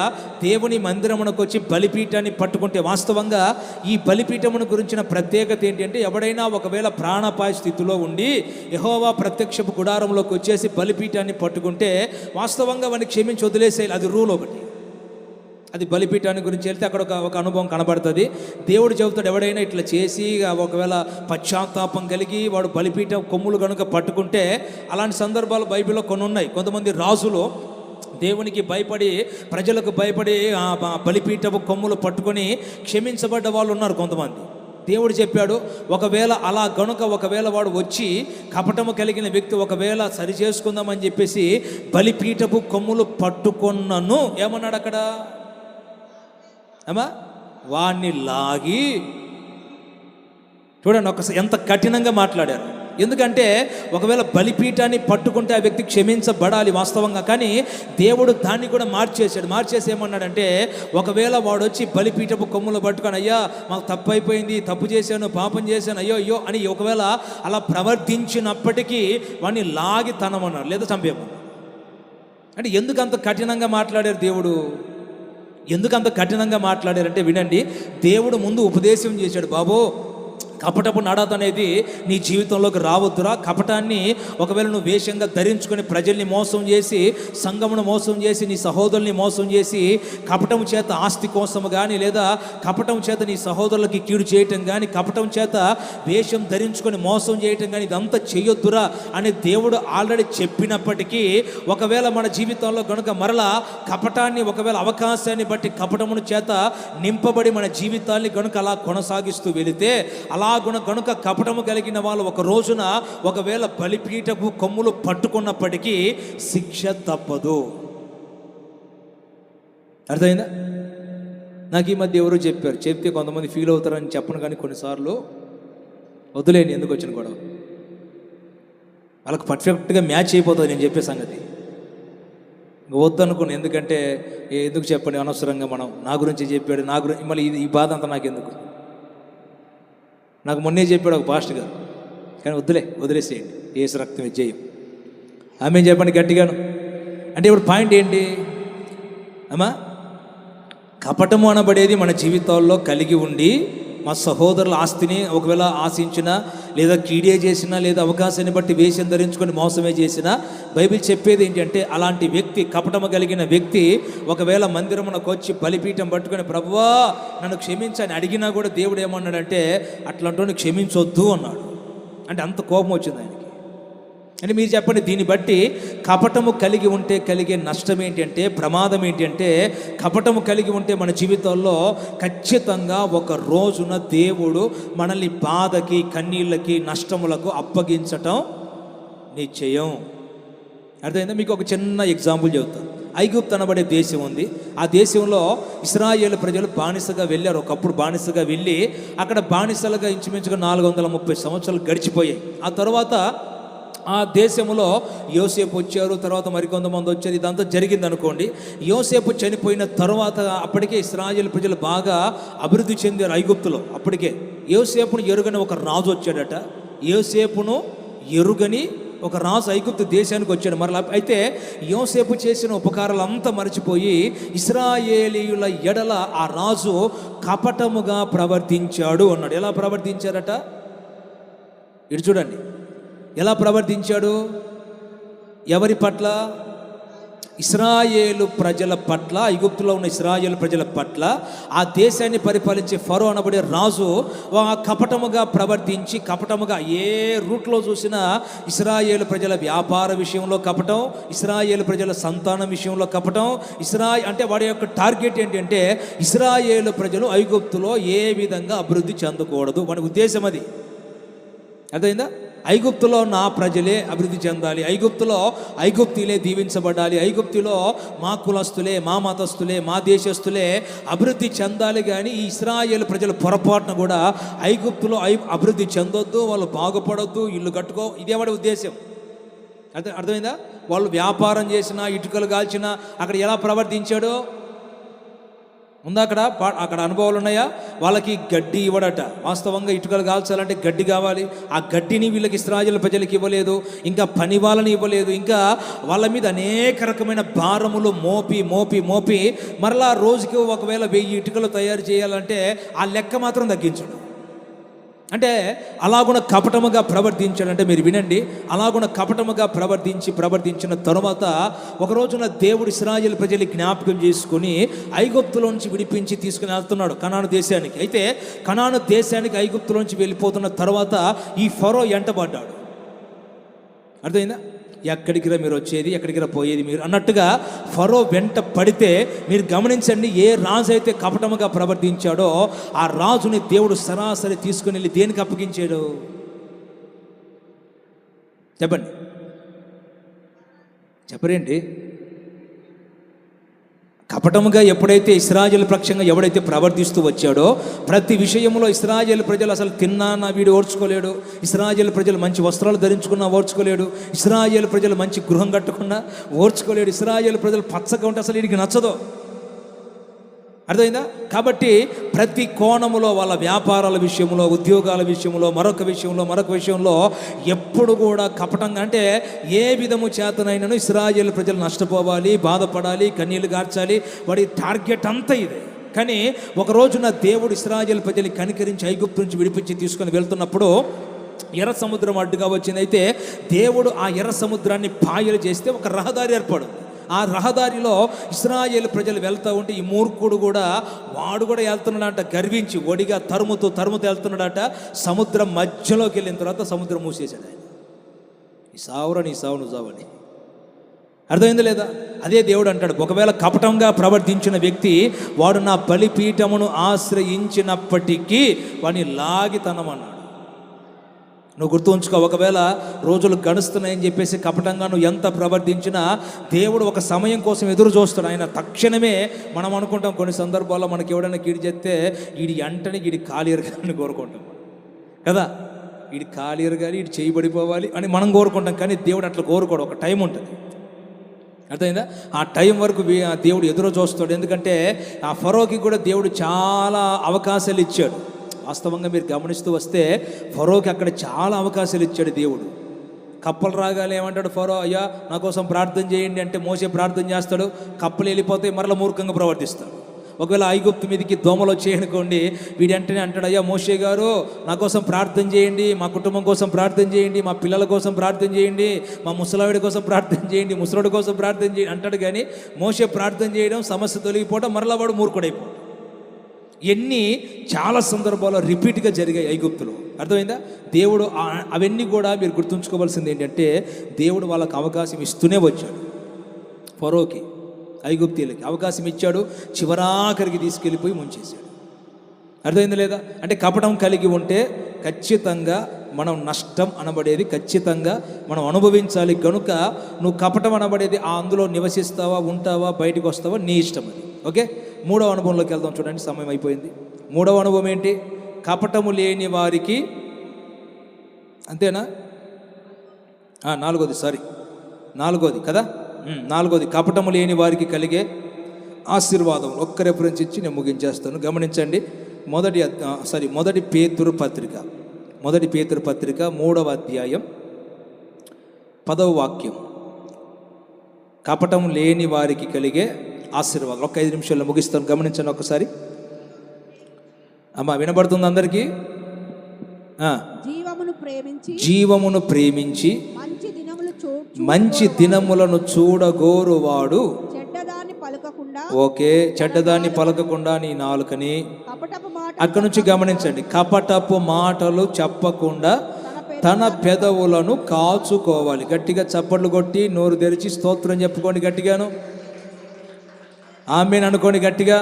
దేవుని మందిరమునకు వచ్చి బలిపీఠాన్ని పట్టుకుంటే, వాస్తవంగా ఈ బలిపీఠమును గురించిన ప్రత్యేకత ఏంటంటే, ఎవడైనా ఒకవేళ ప్రాణాపాయ స్థితిలో ఉండి యెహోవా ప్రత్యక్షపు గుడారంలోకి వచ్చేసి బలిపీఠాన్ని పట్టుకుంటే వాస్తవంగా వాడిని క్షమించి వదిలేసేయాలి. అది రూల్ ఒకటి. అది బలిపీఠాన్ని గురించి వెళ్తే అక్కడ ఒక అనుభవం కనబడుతుంది. దేవుడు చెబుతాడు, ఎవడైనా ఇట్లా చేసి ఒకవేళ పశ్చాత్తాపం కలిగి వాడు బలిపీఠం కొమ్ములు కనుక పట్టుకుంటే, అలాంటి సందర్భాలు బైబిల్లో కొన్ని ఉన్నాయి. కొంతమంది రాజులు దేవునికి భయపడి, ప్రజలకు భయపడి బలిపీఠపు కొమ్ములు పట్టుకొని క్షమించబడ్డ వాళ్ళు ఉన్నారు కొంతమంది. దేవుడు చెప్పాడు, ఒకవేళ అలా గనుక ఒకవేళ వాడు వచ్చి కపటము కలిగిన వ్యక్తి ఒకవేళ సరి చేసుకుందామని చెప్పేసి బలిపీఠపు కొమ్ములు పట్టుకొన్నను, ఏమన్నాడు అక్కడ? ఏమా వాణ్ణి లాగి, చూడండి ఒకసారి ఎంత కఠినంగా మాట్లాడారు. ఎందుకంటే ఒకవేళ బలిపీఠాన్ని పట్టుకుంటే ఆ వ్యక్తి క్షమించబడాలి వాస్తవంగా. కానీ దేవుడు దాన్ని కూడా మార్చేసి ఏమన్నాడంటే, ఒకవేళ వాడు వచ్చి బలిపీఠపు కొమ్ములు పట్టుకొని, అయ్యా మాకు తప్పు అయిపోయింది, తప్పు చేశాను, పాపం చేశాను, అయ్యో అని ఒకవేళ అలా ప్రవర్తించినప్పటికీ వాడిని లాగి తనమన్నాడు, లేదా చంపేమన్నాడు. అంటే ఎందుకు అంత కఠినంగా మాట్లాడారు దేవుడు? ఎందుకు అంత కఠినంగా మాట్లాడారంటే, వినండి, దేవుడు ముందు ఉపదేశం చేశాడు, బాబు కపటపు నడత అనేది నీ జీవితంలోకి రావద్దురా. కపటాన్ని ఒకవేళ నువ్వు వేషంగా ధరించుకొని ప్రజల్ని మోసం చేసి, సంఘమును మోసం చేసి, నీ సహోదరుల్ని మోసం చేసి, కపటం చేత ఆస్తి కోసము కానీ, లేదా కపటం చేత నీ సహోదరులకి కీడు చేయటం కానీ, కపటం చేత వేషం ధరించుకొని మోసం చేయటం కానీ, ఇదంతా చేయొద్దురా అని దేవుడు ఆల్రెడీ చెప్పినప్పటికీ, ఒకవేళ మన జీవితంలో కనుక మరలా కపటాన్ని ఒకవేళ అవకాశాన్ని బట్టి కపటమును చేత నింపబడి మన జీవితాన్ని కనుక అలా కొనసాగిస్తూ వెళితే, అలా గనుక కపటము కలిగిన వాళ్ళు ఒక రోజున ఒకవేళ బలిపీఠపు కొమ్ములు పట్టుకున్నప్పటికీ శిక్ష తప్పదు. అర్థమైందా? నాకు ఈ మధ్య ఎవరో చెప్పారు, చెప్తే కొంతమంది ఫీల్ అవుతారని చెప్పను, కానీ కొన్నిసార్లు వదిలేని ఎందుకు వచ్చిన గొడవ వాళ్ళకి పర్ఫెక్ట్గా మ్యాచ్ అయిపోతుంది నేను చెప్పే సంగతి. వద్దనుకున్నాను, ఎందుకంటే ఎందుకు చెప్పండి, అనవసరంగా మనం నా గురించి చెప్పాడు, నా గురించి మళ్ళీ ఈ బాధ అంతా నాకెందుకు. నాకు మొన్నే చెప్పాడు ఒక పాస్టర్ గారు, కానీ వదిలేసేయండి, యేసు రక్తం విజయం. ఆమె చెప్పండి గట్టిగాను. అంటే ఇప్పుడు పాయింట్ ఏంటి అమ్మా? కపటము అనబడేది మన జీవితాల్లో కలిగి ఉండి మా సహోదరుల ఆస్తిని ఒకవేళ ఆశించినా, లేదా కీడే చేసినా, లేదా అవకాశాన్ని బట్టి వేషం ధరించుకొని మోసమే చేసినా, బైబిల్ చెప్పేది ఏంటంటే అలాంటి వ్యక్తి, కపటము కలిగిన వ్యక్తి ఒకవేళ మందిరమునకు వచ్చి బలిపీఠం పట్టుకొని ప్రభువా నన్ను క్షమించని అడిగినా కూడా దేవుడు ఏమన్నాడంటే అట్లాంటి క్షమించొద్దు అన్నాడు. అంటే అంత కోపం వచ్చింది ఆయనకి. అంటే మీరు చెప్పండి, దీన్ని బట్టి కపటము కలిగి ఉంటే కలిగే నష్టం ఏంటంటే, ప్రమాదం ఏంటంటే, కపటము కలిగి ఉంటే మన జీవితంలో ఖచ్చితంగా ఒక రోజున దేవుడు మనల్ని బాధకి, కన్నీళ్ళకి, నష్టములకు అప్పగించటం నిశ్చయం. అర్థమైందా? మీకు ఒక చిన్న ఎగ్జాంపుల్ చెబుతాను. ఐగుప్తు అనబడే దేశం ఉంది. ఆ దేశంలో ఇశ్రాయేలు ప్రజలు బానిసగా వెళ్ళారు. ఒకప్పుడు బానిసగా వెళ్ళి అక్కడ బానిసలుగా ఇంచుమించుగా 430 సంవత్సరాలు గడిచిపోయాయి. ఆ తర్వాత ఆ దేశంలో యోసేపు వచ్చారు, తర్వాత మరికొంతమంది వచ్చారు. ఇదంతా జరిగింది అనుకోండి. యోసేపు చనిపోయిన తర్వాత అప్పటికే ఇశ్రాయేలు ప్రజలు బాగా అభివృద్ధి చెందారు ఐగుప్తులో. అప్పటికే యోసేపును ఎరుగని ఒక రాజు వచ్చాడట. యోసేపును ఎరుగని ఒక రాజు ఐగుప్తు దేశానికి వచ్చాడు. మరలా అయితే యోసేపు చేసిన ఉపకారాలు అంతా మర్చిపోయి ఇశ్రాయేలీయుల ఎడల ఆ రాజు కపటముగా ప్రవర్తించాడు అన్నాడు. ఎలా ప్రవర్తించారట? ఇటు చూడండి, ఎలా ప్రవర్తించాడు? ఎవరి పట్ల? ఇశ్రాయేలు ప్రజల పట్ల, ఐగుప్తులో ఉన్న ఇశ్రాయేలు ప్రజల పట్ల ఆ దేశాన్ని పరిపాలించే ఫరో అనబడే రాజు కపటముగా ప్రవర్తించి, కపటముగా ఏ రూట్లో చూసినా ఇశ్రాయేలు ప్రజల వ్యాపార విషయంలో కపటం, ఇశ్రాయేలు ప్రజల సంతానం విషయంలో కపటం. అంటే వాడి యొక్క టార్గెట్ ఏంటంటే ఇశ్రాయేలు ప్రజలు ఐగుప్తులో ఏ విధంగా అభివృద్ధి చెందకూడదు, వాడి ఉద్దేశం అది. అర్థమైందా? ఐగుప్తులో నా ప్రజలే అభివృద్ధి చెందాలి, ఐగుప్తులో ఐగుప్తీలే దీవించబడాలి, ఐగుప్తులో మా కులస్తులే, మా మతస్థులే, మా దేశస్తులే అభివృద్ధి చెందాలి. కానీ ఈ ఇశ్రాయేలు ప్రజల పొరపాటున కూడా ఐగుప్తులో అభివృద్ధి చెందొద్దు, వాళ్ళు బాగుపడొద్దు, ఇల్లు కట్టుకో, ఇదే వాడి ఉద్దేశం. అర్థమైందా? వాళ్ళు వ్యాపారం చేసినా, ఇటుకలు కాల్చినా అక్కడ ఎలా ప్రవర్తించాడో ఉందా? అక్కడ అనుభవాలు ఉన్నాయా? వాళ్ళకి గడ్డి ఇవ్వడట. వాస్తవంగా ఇటుకలు కాల్చాలంటే గడ్డి కావాలి. ఆ గడ్డిని వీళ్ళకి ఇశ్రాయేలు ప్రజలకు ఇవ్వలేదు, ఇంకా పని వాళ్ళని ఇవ్వలేదు, ఇంకా వాళ్ళ మీద అనేక రకమైన భారములు మోపి మోపి మోపి మరలా రోజుకి ఒకవేళ 1000 ఇటుకలు తయారు చేయాలంటే ఆ లెక్క మాత్రం తగ్గించడు. అంటే అలాగున కపటముగా ప్రవర్తించాడంటే, మీరు వినండి, అలాగున కపటముగా ప్రవర్తించిన తరువాత ఒక రోజున దేవుడు ఇశ్రాయేలు ప్రజల్ని జ్ఞాపకం చేసుకుని ఐగుప్తులోంచి విడిపించి తీసుకుని వెళ్తున్నాడు కనాను దేశానికి. అయితే కనాను దేశానికి ఐగుప్తులోంచి వెళ్ళిపోతున్న తర్వాత ఈ ఫరో ఎంటబడ్డాడు. అర్థమైందా? ఎక్కడికిరా మీరు వచ్చేది, ఎక్కడికిరా పోయేది మీరు అన్నట్టుగా ఫరో వెంట పడితే మీరు గమనించండి, ఏ రాజు అయితే కపటముగా ప్రవర్తించాడో ఆ రాజుని దేవుడు సరాసరి తీసుకుని వెళ్ళి దేనికి అప్పగించాడు? చెప్పరేంటి? కపటముగా ఎప్పుడైతే ఇశ్రాయేలు పక్షంగా ఎవడైతే ప్రవర్తిస్తూ వచ్చాడో ప్రతి విషయంలో ఇశ్రాయేలు ప్రజలు అసలు తిన్నానా వీడు ఓర్చుకోలేడు, ఇశ్రాయేలు ప్రజలు మంచి వస్త్రాలు ధరించుకున్నా ఓర్చుకోలేడు, ఇశ్రాయేలు ప్రజలు మంచి గృహం కట్టుకున్నా ఓర్చుకోలేడు, ఇశ్రాయేలు ప్రజలు పచ్చగా ఉంటే అసలు వీడికి నచ్చదు. అర్థమైందా? కాబట్టి ప్రతి కోణములో వాళ్ళ వ్యాపారాల విషయంలో, ఉద్యోగాల విషయంలో, మరొక విషయంలో ఎప్పుడు కూడా కపటంగా, అంటే ఏ విధము చేతనైనను ఇశ్రాయేలు ప్రజలు నష్టపోవాలి, బాధపడాలి, కన్నీళ్లు గార్చాలి, వాడి టార్గెట్ అంతా ఇదే. కానీ ఒక రోజున దేవుడు ఇశ్రాయేలు ప్రజల్ని కనికరించి ఐగుప్తు నుంచి విడిపించి తీసుకొని వెళ్తున్నప్పుడు ఎర్ర సముద్రం అడ్డుగా వచ్చింది. అయితే దేవుడు ఆ ఎర్ర సముద్రాన్ని పాయలు చేస్తే ఒక రహదారి ఏర్పడింది. ఆ రహదారిలో ఇశ్రాయేలు ప్రజలు వెళ్తూ ఉంటే ఈ మూర్ఖుడు కూడా వాడు కూడా వెళ్తున్నాడంట, గర్వించి ఒడిగా తరుముతూ వెళ్తున్నాడట. సముద్రం మధ్యలోకి వెళ్ళిన తర్వాత సముద్రం మూసేశాడు. ఆయన ఈ సావు నువ్వు సావని. అర్థమైందా లేదా? అదే దేవుడు అంటాడు, ఒకవేళ కపటంగా ప్రవర్తించిన వ్యక్తి వాడు నా బలిపీఠమును ఆశ్రయించినప్పటికీ వాడిని లాగితనమన్నాడు. నువ్వు గుర్తు ఉంచుకో, ఒకవేళ రోజులు గడుస్తున్నాయని చెప్పేసి కపటంగా నువ్వు ఎంత ప్రవర్తించినా దేవుడు ఒక సమయం కోసం ఎదురు చూస్తాడు. ఆయన తక్షణమే మనం అనుకుంటాం కొన్ని సందర్భాల్లో మనకి ఎవడైనా కీడి చేస్తే వీడి వెంటనే వీడి కాలియరగాలని కోరుకుంటాం కదా, వీడి కాలియరగాలి, వీడి చేయబడిపోవాలి అని మనం కోరుకుంటాం. కానీ దేవుడు అట్లా కోరుకోడు, ఒక టైం ఉంటుంది. అర్థమైందా? ఆ టైం వరకు దేవుడు ఎదురు చూస్తాడు. ఎందుకంటే ఆ ఫరోకి కూడా దేవుడు చాలా అవకాశాలు ఇచ్చాడు. వాస్తవంగా మీరు గమనిస్తూ వస్తే ఫరోకి అక్కడ చాలా అవకాశాలు ఇచ్చాడు దేవుడు. కప్పలు రాగానే ఏమంటాడు ఫరో, అయ్యా నా కోసం ప్రార్థన చేయండి అంటే మోసే ప్రార్థన చేస్తాడు, కప్పలు వెళ్ళిపోతే మరలా మూర్ఖంగా ప్రవర్తిస్తాడు. ఒకవేళ ఐగుప్తు మీదకి దోమలు వచ్చేయనుకోండి, వీడు వెంటనే అంటాడు, అయ్యా మోషే గారు నా కోసం ప్రార్థన చేయండి, మా కుటుంబం కోసం ప్రార్థన చేయండి, మా పిల్లల కోసం ప్రార్థన చేయండి, మా ముసలావిడి కోసం ప్రార్థన చేయండి, ముసలాడి కోసం ప్రార్థన చేయండి అంటాడు. కానీ మోషే ప్రార్థన చేయడం, సమస్య తొలగిపోవడం, మరలా వాడు మూర్ఖుడైపోవడం, ఎన్ని చాలా సందర్భాల్లో రిపీట్గా జరిగాయి ఐగుప్తులో. అర్థమైందా? దేవుడు అవన్నీ కూడా మీరు గుర్తుంచుకోవాల్సింది ఏంటంటే, దేవుడు వాళ్ళకి అవకాశం ఇస్తూనే వచ్చాడు. ఫరోకి, ఐగుప్తీయులకి అవకాశం ఇచ్చాడు, చివరాఖరికి తీసుకెళ్ళిపోయి ముంచేశాడు. అర్థమైందా లేదా? అంటే కపటం కలిగి ఉంటే ఖచ్చితంగా మనం నష్టం అనబడేది ఖచ్చితంగా మనం అనుభవించాలి. కనుక నువ్వు కపటం అనబడేది అందులో నివసిస్తావా, ఉంటావా, బయటకు వస్తావా, నీ ఇష్టం అది. ఓకే, 3వ అనుభవంలోకి వెళ్దాం. చూడండి, సమయం అయిపోయింది. 3వ అనుభవం ఏంటి? కపటము లేని వారికి, అంతేనా? 4వ కదా, 4వది కపటము లేని వారికి కలిగే ఆశీర్వాదం. ఒక్క రెఫరెన్స్ ఇచ్చి నేను ముగించేస్తాను. గమనించండి. మొదటి పేతురు పత్రిక 3వ అధ్యాయం 10వ వాక్యం. కపటం లేని వారికి కలిగే ఆశీర్వాదం. ఒక్క 5 నిమిషాల్లో ముగిస్తాను. గమనించండి ఒకసారి. అమ్మా, వినబడుతుంది అందరికీ? జీవమును ప్రేమించి మంచి దినములను చూడగోరువాడు. ఓకే, చెడ్డదాన్ని పలకకుండా నీ నాలుకని. అక్కడి నుంచి గమనించండి. కపటపు మాటలు చెప్పకుండా తన పెదవులను కాచుకోవాలి. గట్టిగా చప్పట్లు కొట్టి నోరు తెరిచి స్తోత్రం చెప్పుకోండి. గట్టిగాను ఆమేన్ అనుకోండి గట్టిగా.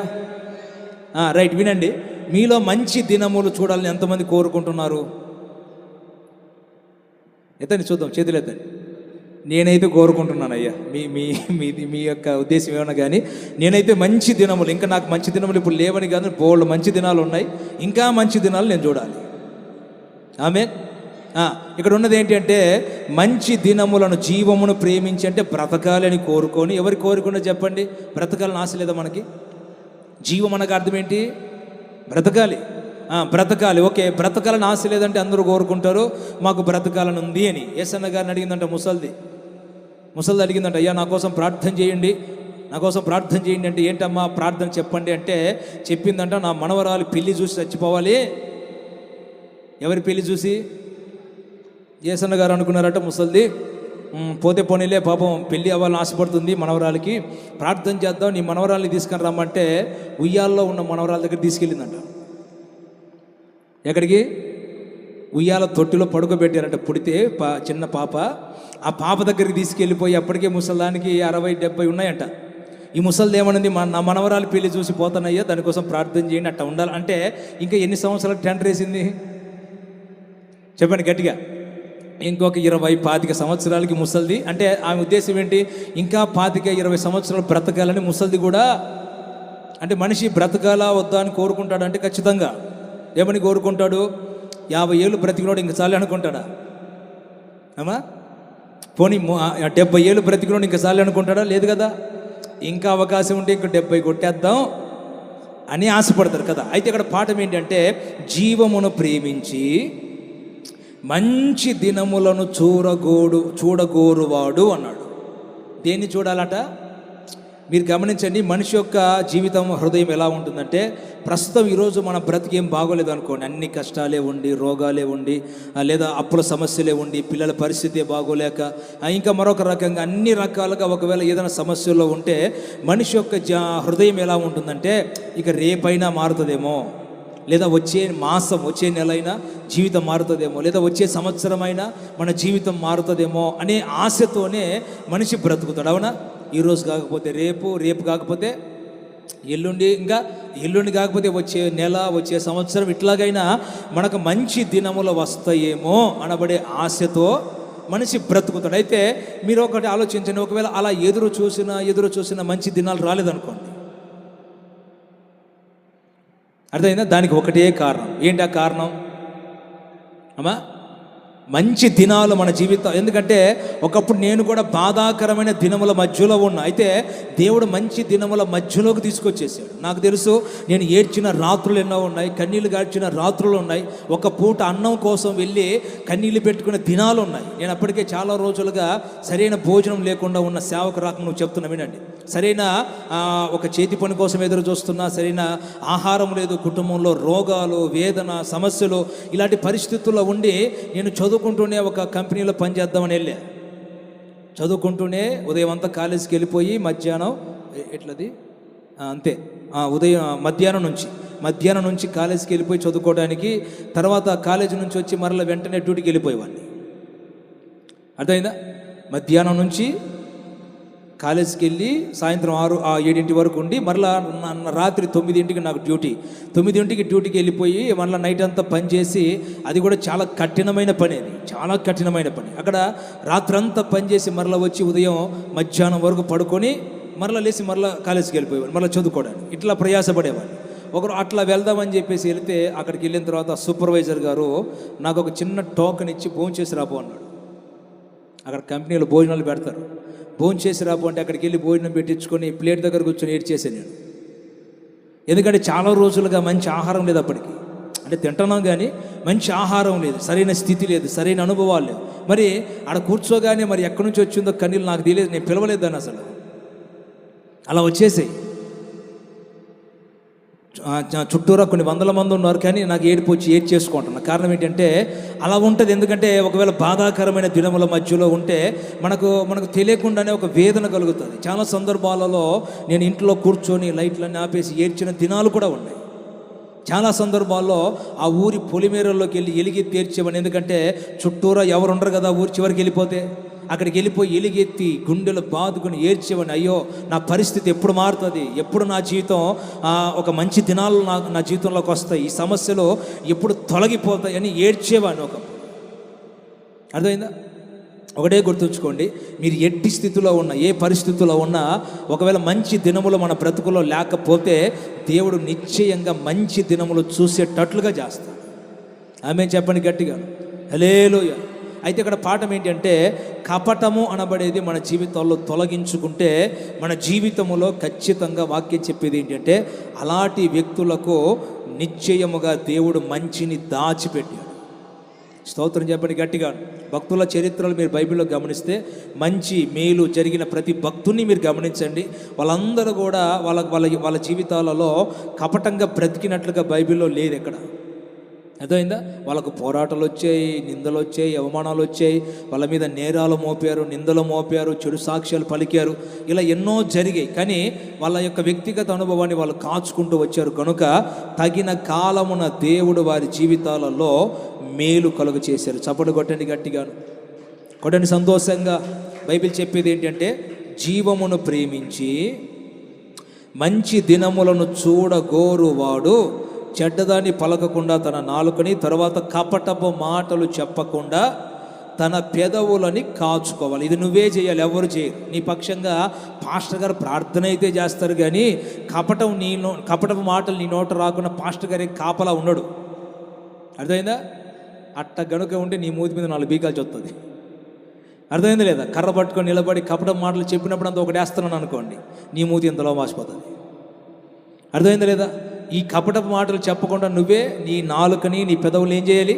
రైట్, వినండి. మీలో మంచి దినములు చూడాలని ఎంతమంది కోరుకుంటున్నారు? ఎత్తండి చూద్దాం, చేతులు ఎత్తండి. నేనైతే కోరుకుంటున్నాను అయ్యా. మీ యొక్క ఉద్దేశం ఏమన్నా కానీ నేనైతే మంచి దినములు, ఇంకా నాకు మంచి దినములు ఇప్పుడు లేవని కాదు, బోల్డ్ మంచి దినాలు ఉన్నాయి. ఇంకా మంచి దినాలు నేను చూడాలి. ఆమేన్. ఇక్కడ ఉన్నది ఏంటి అంటే, మంచి దినములను, జీవమును ప్రేమించి అంటే బ్రతకాలని కోరుకొని. ఎవరి కోరుకున్నా చెప్పండి, బ్రతకాలని ఆశ లేదా మనకి? జీవం అనగా అర్థం ఏంటి? బ్రతకాలి. బ్రతకాలి. ఓకే, బ్రతకాలని ఆశ లేదంటే అందరూ కోరుకుంటారు మాకు బ్రతకాలని ఉంది అని. యేసన్న గారిని అడిగిందంట ముసల్ది అడిగిందంట, అయ్యా నా కోసం ప్రార్థన చేయండి, నా కోసం ప్రార్థన చేయండి అంటే, ఏంటమ్మా ప్రార్థన చెప్పండి అంటే చెప్పిందంట, నా మనవరాలు పెళ్లి చూసి చచ్చిపోవాలి. ఎవరి పెళ్లి చూసి? యేసన్న గారు అనుకున్నారట ముసల్ది, పోతే పోనీలే పాపం పెళ్ళి అవ్వాలని ఆశపడుతుంది మనవరాలకి, ప్రార్థన చేద్దాం, నీ మనవరాల్ని తీసుకొని రమ్మంటే ఉయ్యాల్లో ఉన్న మనవరాల దగ్గర తీసుకెళ్ళిందంట. ఎక్కడికి? ఉయ్యాల తొట్టిలో పడుకోబెట్టారంట. పుడితే చిన్న పాప, ఆ పాప దగ్గరికి తీసుకెళ్ళిపోయి అప్పటికే ముసలానికి 60-70 ఉన్నాయంట. ఈ ముసలిది ఏమనుంది, నా మనవరాలు పెళ్లి చూసి పోతానయ్యా, దానికోసం ప్రార్థన చేయండి. అట్ట ఉండాలి అంటే ఇంకా ఎన్ని సంవత్సరాలకు టెండర్ వేసింది చెప్పండి గట్టిగా? ఇంకొక 20-25 సంవత్సరాలకి ముసలిది. అంటే ఆమె ఉద్దేశం ఏంటి? ఇంకా 25-20 సంవత్సరాలు బ్రతకాలని ముసలిది కూడా. అంటే మనిషి బ్రతకాలా వద్దా అని కోరుకుంటాడు అంటే ఖచ్చితంగా ఏమని కోరుకుంటాడు? 50 ఏళ్ళు బ్రతికినోడు ఇంక చాలు అనుకుంటాడా? అమ్మా, పోనీ 70 ఏళ్ళు బ్రతికినోడు ఇంక చాలు అనుకుంటాడా? లేదు కదా. ఇంకా అవకాశం ఉంటే ఇంక 70 కొట్టేద్దాం అని ఆశపడతారు కదా. అయితే ఇక్కడ పాఠం ఏంటంటే, జీవమును ప్రేమించి మంచి దినములను చూడగోరువాడు అన్నాడు. దేన్ని చూడాలట? మీరు గమనించండి. మనిషి యొక్క జీవితం, హృదయం ఎలా ఉంటుందంటే, ప్రస్తుతం ఈరోజు మన బ్రతికేం బాగోలేదు అనుకోండి, అన్ని కష్టాలే ఉండి, రోగాలే ఉండి, లేదా అప్పుల సమస్యలే ఉండి, పిల్లల పరిస్థితి బాగోలేక, ఇంకా మరొక రకంగా అన్ని రకాలుగా ఒకవేళ ఏదైనా సమస్యల్లో ఉంటే మనిషి యొక్క హృదయం ఎలా ఉంటుందంటే, ఇక రేపైనా మారుతుందేమో, లేదా వచ్చే మాసం, వచ్చే నెలైనా జీవితం మారుతుందేమో, లేదా వచ్చే సంవత్సరమైనా మన జీవితం మారుతుందేమో అనే ఆశతోనే మనిషి బ్రతుకుతాడు. అవునా? ఈరోజు కాకపోతే రేపు, రేపు కాకపోతే ఎల్లుండి, ఇంకా ఎల్లుండి కాకపోతే వచ్చే నెల, వచ్చే సంవత్సరం, ఇట్లాగైనా మనకు మంచి దినములు వస్తాయేమో అనబడే ఆశతో మనిషి బ్రతుకుతాడు. అయితే మీరు ఒకటి ఆలోచించండి, ఒకవేళ అలా ఎదురు చూసిన మంచి దినాలు రాలేదనుకోండి, అర్థమైందా? దానికి ఒకటే కారణం. ఏంటి ఆ కారణం? అమ్మా, మంచి దినాలు మన జీవితం. ఎందుకంటే ఒకప్పుడు నేను కూడా బాధాకరమైన దినముల మధ్యలో ఉన్నా, అయితే దేవుడు మంచి దినముల మధ్యలోకి తీసుకొచ్చేసాడు. నాకు తెలుసు, నేను ఏడ్చిన రాత్రులు ఎన్నో ఉన్నాయి, కన్నీళ్ళు గార్చిన రాత్రులు ఉన్నాయి, ఒక పూట అన్నం కోసం వెళ్ళి కన్నీళ్ళు పెట్టుకునే దినాలు ఉన్నాయి. నేను అప్పటికే చాలా రోజులుగా సరైన భోజనం లేకుండా ఉన్న సేవకు రాక నువ్వు చెప్తున్నా వినండి. సరైన ఒక చేతి పని కోసం ఎదురు చూస్తున్నా, సరైన ఆహారం లేదు, కుటుంబంలో రోగాలు, వేదన, సమస్యలు, ఇలాంటి పరిస్థితుల్లో ఉండి నేను చదువుకుంటూనే ఒక కంపెనీలో పనిచేద్దామని వెళ్ళా. చదువుకుంటూనే ఉదయం అంతా కాలేజీకి వెళ్ళిపోయి మధ్యాహ్నం ఎట్లది అంతే మధ్యాహ్నం నుంచి కాలేజీకి వెళ్ళిపోయి చదువుకోవడానికి, తర్వాత కాలేజీ నుంచి వచ్చి మరలా వెంటనే డ్యూటీకి వెళ్ళిపోయేవాడిని. అర్థమైందా? మధ్యాహ్నం నుంచి కాలేజీకి వెళ్ళి సాయంత్రం 6-7 వరకు ఉండి మరలా రాత్రి 9ంటికి నాకు డ్యూటీ. 9ంటికి డ్యూటీకి వెళ్ళిపోయి మరలా నైట్ అంతా పని చేసి, అది కూడా చాలా కఠినమైన పని, అది చాలా కఠినమైన పని. అక్కడ రాత్రంతా పని చేసి మరలా వచ్చి ఉదయం మధ్యాహ్నం వరకు పడుకొని మరలా లేచి మరలా కాలేజీకి వెళ్ళిపోయేవాడు, మరలా చదువుకోవడానికి. ఇట్లా ప్రయాసపడేవాడు. ఒకరు అట్లా వెళ్దామని చెప్పేసి వెళితే అక్కడికి వెళ్ళిన తర్వాత సూపర్వైజర్ గారు నాకు ఒక చిన్న టోకెన్ ఇచ్చి భోజనం చేసి రాబో అన్నాడు. అక్కడ కంపెనీలో భోజనాలు పెడతారు, భోజనం చేసి రాబో అంటే అక్కడికి వెళ్ళి భోజనం పెట్టించుకొని ప్లేట్ దగ్గర కూర్చొని ఏడ్చేసాను నేను. ఎందుకంటే చాలా రోజులుగా మంచి ఆహారం లేదు అప్పటికి. అంటే తింటున్నాం కానీ మంచి ఆహారం లేదు, సరైన స్థితి లేదు, సరైన అనుభవాలు లేవు. మరి ఆడ కూర్చోగానే మరి ఎక్కడి నుంచి వచ్చిందో కన్నీళ్ళు నాకు తెలియదు, నేను పిలవలేదు దాన్ని అసలు. అలా వచ్చేసాయి. చుట్టూరా కొన్ని వందల మంది ఉన్నారు, కానీ నాకు ఏడుపు వచ్చి చేసుకుంటున్నా. కారణం ఏంటంటే అలా ఉంటుంది. ఎందుకంటే ఒకవేళ బాధాకరమైన దినముల మధ్యలో ఉంటే మనకు తెలియకుండానే ఒక వేదన కలుగుతుంది. చాలా సందర్భాలలో నేను ఇంట్లో కూర్చొని లైట్లన్నీ ఆపేసి ఏడ్చిన దినాలు కూడా ఉన్నాయి. చాలా సందర్భాల్లో ఆ ఊరి పొలిమేరల్లోకి వెళ్ళి ఎలిగి తీర్చేవాడిని. ఎందుకంటే చుట్టూరా ఎవరు ఉండరు కదా, ఊరి చివరికి వెళ్ళిపోతే అక్కడికి వెళ్ళిపోయి ఎలిగెత్తి గుండెలు బాదుకుని ఏడ్చేవాడిని. అయ్యో, నా పరిస్థితి ఎప్పుడు మారుతుంది, ఎప్పుడు నా జీవితం ఒక మంచి దినాలు నా జీవితంలోకి వస్తాయి, ఈ సమస్యలు ఎప్పుడు తొలగిపోతాయి అని ఏడ్చేవాడిని ఒకప్పుడు. అర్థమైందా? ఒకటే గుర్తుంచుకోండి, మీరు ఎట్టి స్థితిలో ఉన్నా, ఏ పరిస్థితుల్లో ఉన్నా, ఒకవేళ మంచి దినములు మన బ్రతుకులో లేకపోతే దేవుడు నిశ్చయంగా మంచి దినములు చూసేటట్లుగా చేస్తాడు. ఆమె చెప్పండి గట్టిగా, హల్లెలూయా. అయితే ఇక్కడ పాఠం ఏంటంటే, కపటము అనబడేది మన జీవితాల్లో తొలగించుకుంటే మన జీవితంలో ఖచ్చితంగా వాక్యం చెప్పేది ఏంటంటే, అలాంటి వ్యక్తులకు నిశ్చయముగా దేవుడు మంచిని దాచిపెట్టాడు. స్తోత్రం చెప్పండి గట్టిగా. భక్తుల చరిత్రలు మీరు బైబిల్లో గమనిస్తే, మంచి మేలు జరిగిన ప్రతి భక్తుని మీరు గమనించండి. వాళ్ళందరూ కూడా వాళ్ళ జీవితాలలో కపటంగా బ్రతికినట్లుగా బైబిల్లో లేదు ఎక్కడ. అర్థమైందా? వాళ్ళకు పోరాటాలు వచ్చాయి, నిందలు వచ్చాయి, అవమానాలు వచ్చాయి, వాళ్ళ మీద నేరాలు మోపారు, నిందలు మోపారు, చెడు సాక్ష్యాలు పలికారు, ఇలా ఎన్నో జరిగాయి. కానీ వాళ్ళ యొక్క వ్యక్తిగత అనుభవాన్ని వాళ్ళు కాచుకుంటూ వచ్చారు కనుక తగిన కాలమున దేవుడు వారి జీవితాలలో మేలు కలుగ చేశారు. చప్పడు కొట్టండి గట్టిగాను, కొట్టండి సంతోషంగా. బైబిల్ చెప్పేది ఏంటంటే, జీవమును ప్రేమించి మంచి దినములను చూడగోరువాడు చెడ్డదాన్ని పలకకుండా తన నాలుకని, తర్వాత కపటపు మాటలు చెప్పకుండా తన పెదవులని కాచుకోవాలి. ఇది నువ్వే చేయాలి, ఎవరు చేయరు. నీ పక్షంగా పాస్టర్ గారు ప్రార్థన అయితే చేస్తారు, కానీ కపటపు మాటలు నీ నోట రాకుండా పాస్టర్ గారి కాపలా ఉండడు. అర్థమైందా? అట్ట గనుక ఉంటే నీ మూతి మీద 4 బీకాలు చెప్తుంది. అర్థమైందా లేదా? కర్ర పట్టుకొని నిలబడి కపటపు మాటలు చెప్పినప్పుడు అంత ఒకటి వేస్తున్నాను అనుకోండి, నీ మూతి ఎంతలో వాసిపోతుంది. అర్థమైందా లేదా? ఈ కపటపు మాటలు చెప్పకుండా నువ్వే నీ నాలుకని, నీ పెదవులు ఏం చేయాలి?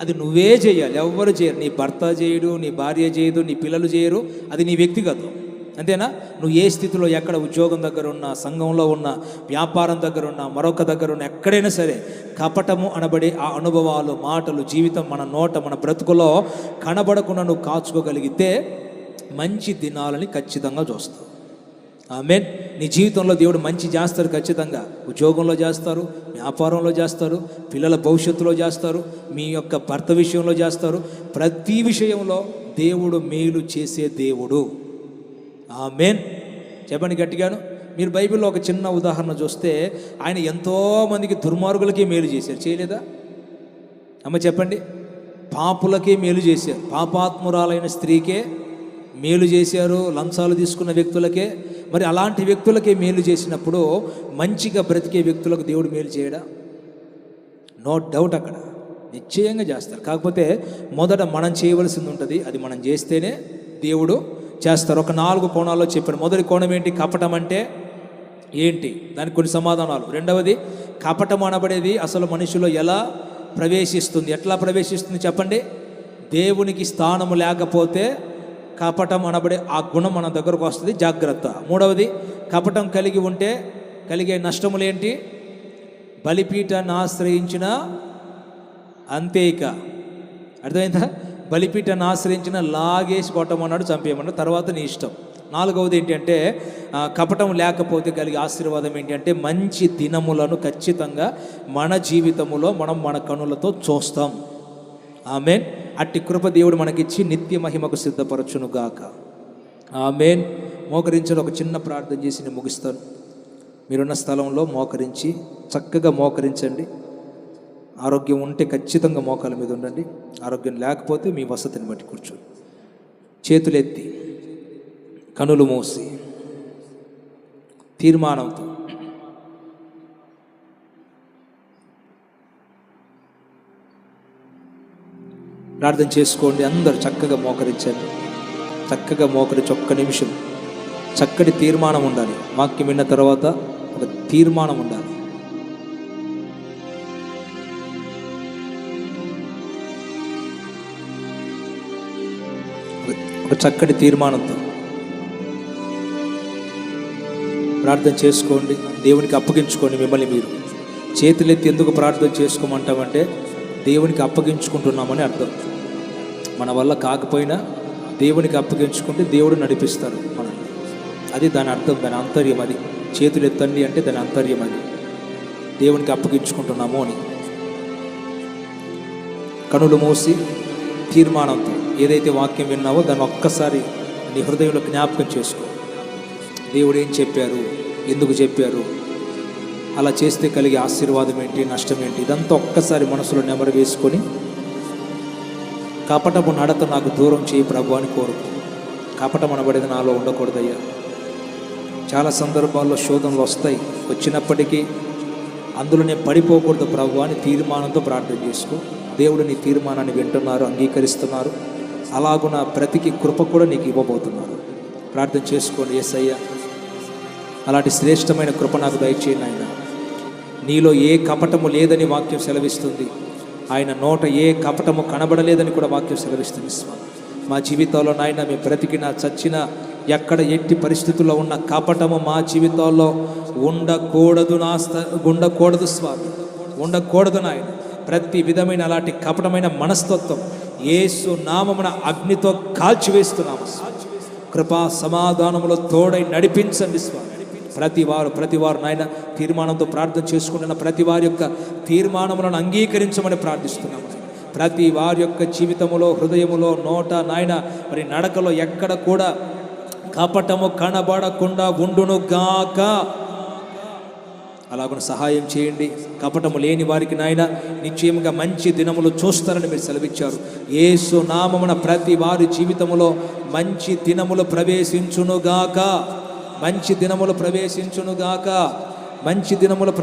అది నువ్వే చేయాలి, ఎవ్వరు చేయరు. నీ భర్త చేయడు, నీ భార్య చేయదు, నీ పిల్లలు చేయరు, అది నీ వ్యక్తిగతం. అంతేనా? నువ్వు ఏ స్థితిలో, ఎక్కడ ఉద్యోగం దగ్గర ఉన్నా, సంఘంలో ఉన్నా, వ్యాపారం దగ్గర ఉన్నా, మరొక దగ్గర ఉన్నా, ఎక్కడైనా సరే కపటము అనబడే ఆ అనుభవాలు, మాటలు, జీవితం మన నోట, మన బ్రతుకులో కనబడకుండా నువ్వు కాచుకోగలిగితే మంచి దినాలని ఖచ్చితంగా చూస్తావు. ఆమేన్. నీ జీవితంలో దేవుడు మంచి చేస్తారు ఖచ్చితంగా. ఉద్యోగంలో చేస్తారు, వ్యాపారంలో చేస్తారు, పిల్లల భవిష్యత్తులో చేస్తారు, మీ యొక్క భర్త విషయంలో చేస్తారు. ప్రతి విషయంలో దేవుడు మేలు చేసే దేవుడు. ఆమేన్. చెప్పండి గట్టిగాను. మీరు బైబిల్లో ఒక చిన్న ఉదాహరణ చూస్తే, ఆయన ఎంతోమందికి దుర్మార్గులకి మేలు చేశారు, చేయలేదా? అమ్మ చెప్పండి. పాపులకే మేలు చేశారు, పాపాత్మురాలైన స్త్రీకే మేలు చేశారు, లంచాలు తీసుకున్న వ్యక్తులకే. మరి అలాంటి వ్యక్తులకే మేలు చేసినప్పుడు మంచిగా బ్రతికే వ్యక్తులకు దేవుడు మేలు చేయడా? No doubt. అక్కడ నిశ్చయంగా చేస్తారు. కాకపోతే మొదట మనం చేయవలసింది ఉంటుంది, అది మనం చేస్తేనే దేవుడు చేస్తారు. ఒక 4 కోణాల్లో చెప్పాడు. మొదటి కోణం ఏంటి? కపటం అంటే ఏంటి, దానికి కొన్ని సమాధానాలు. రెండవది, కపటం అనబడేది అసలు మనిషిలో ఎలా ప్రవేశిస్తుంది, ఎట్లా ప్రవేశిస్తుంది చెప్పండి? దేవునికి స్థానము లేకపోతే కపటం అనబడే ఆ గుణం మన దగ్గరకు వస్తుంది, జాగ్రత్త. మూడవది, కపటం కలిగి ఉంటే కలిగే నష్టములేంటి? బలిపీఠాన్ని ఆశ్రయించిన అంతే, ఇక అర్థమైందా? బలిపీఠాన్ని ఆశ్రయించిన లాగేసి కొట్టమన్నాడు, చంపేయమన్నాడు, తర్వాత నీ ఇష్టం. నాలుగవది ఏంటి అంటే, కపటం లేకపోతే కలిగే ఆశీర్వాదం ఏంటి అంటే, మంచి దినములను ఖచ్చితంగా మన జీవితములో మనం మన కనులతో చూస్తాం. ఆమేన్. అట్టి కృప దేవుడు మనకిచ్చి నిత్య మహిమకు సిద్ధపరచును గాక. ఆమేన్. మోకరించిన ఒక చిన్న ప్రార్థన చేసి నేను ముగిస్తాను. మీరున్న స్థలంలో మోకరించి చక్కగా మోకరించండి. ఆరోగ్యం ఉంటే ఖచ్చితంగా మోకాల మీద ఉండండి. ఆరోగ్యం లేకపోతే మీ వసతిని బట్టి కూర్చోండి. చేతులెత్తి కనులు మూసి తీర్మానంతో ప్రార్థన చేసుకోండి. అందరూ చక్కగా మోకరించండి. చక్కగా మోకరించి ఒక్క నిమిషం చక్కటి తీర్మానం ఉండాలి. వాక్యం విన్న తర్వాత ఒక తీర్మానం ఉండాలి. ఒక చక్కటి తీర్మానంతో ప్రార్థన చేసుకోండి. దేవునికి అప్పగించుకోండి. మిమ్మల్ని మీరు చేతులెత్తి ఎందుకు ప్రార్థన చేసుకోమంటామంటే, దేవునికి అప్పగించుకుంటున్నామని అర్థం. మన వల్ల కాకపోయినా దేవునికి అప్పగించుకుంటే దేవుడు నడిపిస్తారు మనం. అది దాని అర్థం, దాని ఆంతర్యం. అది చేతులు ఎత్తండి అంటే దాని ఆంతర్యం అది. దేవునికి అప్పగించుకుంటున్నాము అని. కనులు మూసి తీర్మానంతో ఏదైతే వాక్యం విన్నావో దాన్ని ఒక్కసారి నీ హృదయంలో జ్ఞాపకం చేసుకో. దేవుడు ఏం చెప్పారు, ఎందుకు చెప్పారు, అలా చేస్తే కలిగే ఆశీర్వాదం ఏంటి, నష్టం ఏంటి, ఇదంతా ఒక్కసారి మనసులో నెమరు వేసుకొని, కపటపు నడత నాకు దూరం చేయి ప్రభు అని కోరుకు. కపటం అనబడేది నాలో ఉండకూడదయ్యా. చాలా సందర్భాల్లో శోధనలు వస్తాయి, వచ్చినప్పటికీ అందులో నేను పడిపోకూడదు ప్రభు అని తీర్మానంతో ప్రార్థన చేసుకో. దేవుడు నీ తీర్మానాన్ని వింటున్నారు, అంగీకరిస్తున్నారు. అలాగున బ్రతికి కృప కూడా నీకు ఇవ్వబోతున్నారు. ప్రార్థన చేసుకోండి. యేసయ్యా, అలాంటి శ్రేష్టమైన కృప నాకు దయచేయండి ఆయన. నీలో ఏ కపటము లేదని వాక్యం సెలవిస్తుంది. ఆయన నోట ఏ కపటము కనబడలేదని కూడా వాక్యం సెలవిస్తుంది. స్వామి, మా జీవితాల్లో నాయన మేము బ్రతికిన చచ్చిన ఎక్కడ ఎట్టి పరిస్థితుల్లో ఉన్న కపటము మా జీవితాల్లో ఉండకూడదు స్వామి, ఉండకూడదు నాయన. ప్రతి విధమైన అలాంటి కపటమైన మనస్తత్వం యేసు నామమున అగ్నితో కాల్చివేస్తున్నాము. కృపా సమాధానములో తోడై నడిపించండి స్వామి. ప్రతి వారు నాయన తీర్మానంతో ప్రార్థన చేసుకుంటున్న ప్రతి వారి యొక్క తీర్మానములను అంగీకరించమని ప్రార్థిస్తున్నాము. ప్రతి వారి యొక్క జీవితములో, హృదయములో, నోట నాయన మరి నడకలో ఎక్కడ కూడా కపటము కనబడకుండా ఉండును గాక. అలాగ సహాయం చేయండి. కపటము లేని వారికి నాయన నిశ్చయముగా మంచి దినములు చూస్తారని మీరు సెలవిచ్చారు. యేసు నామమున ప్రతి వారి జీవితములో మంచి దినములు ప్రవేశించునుగాక. మంచి దినములు ప్రవేశించునుగాక. మంచి దినములు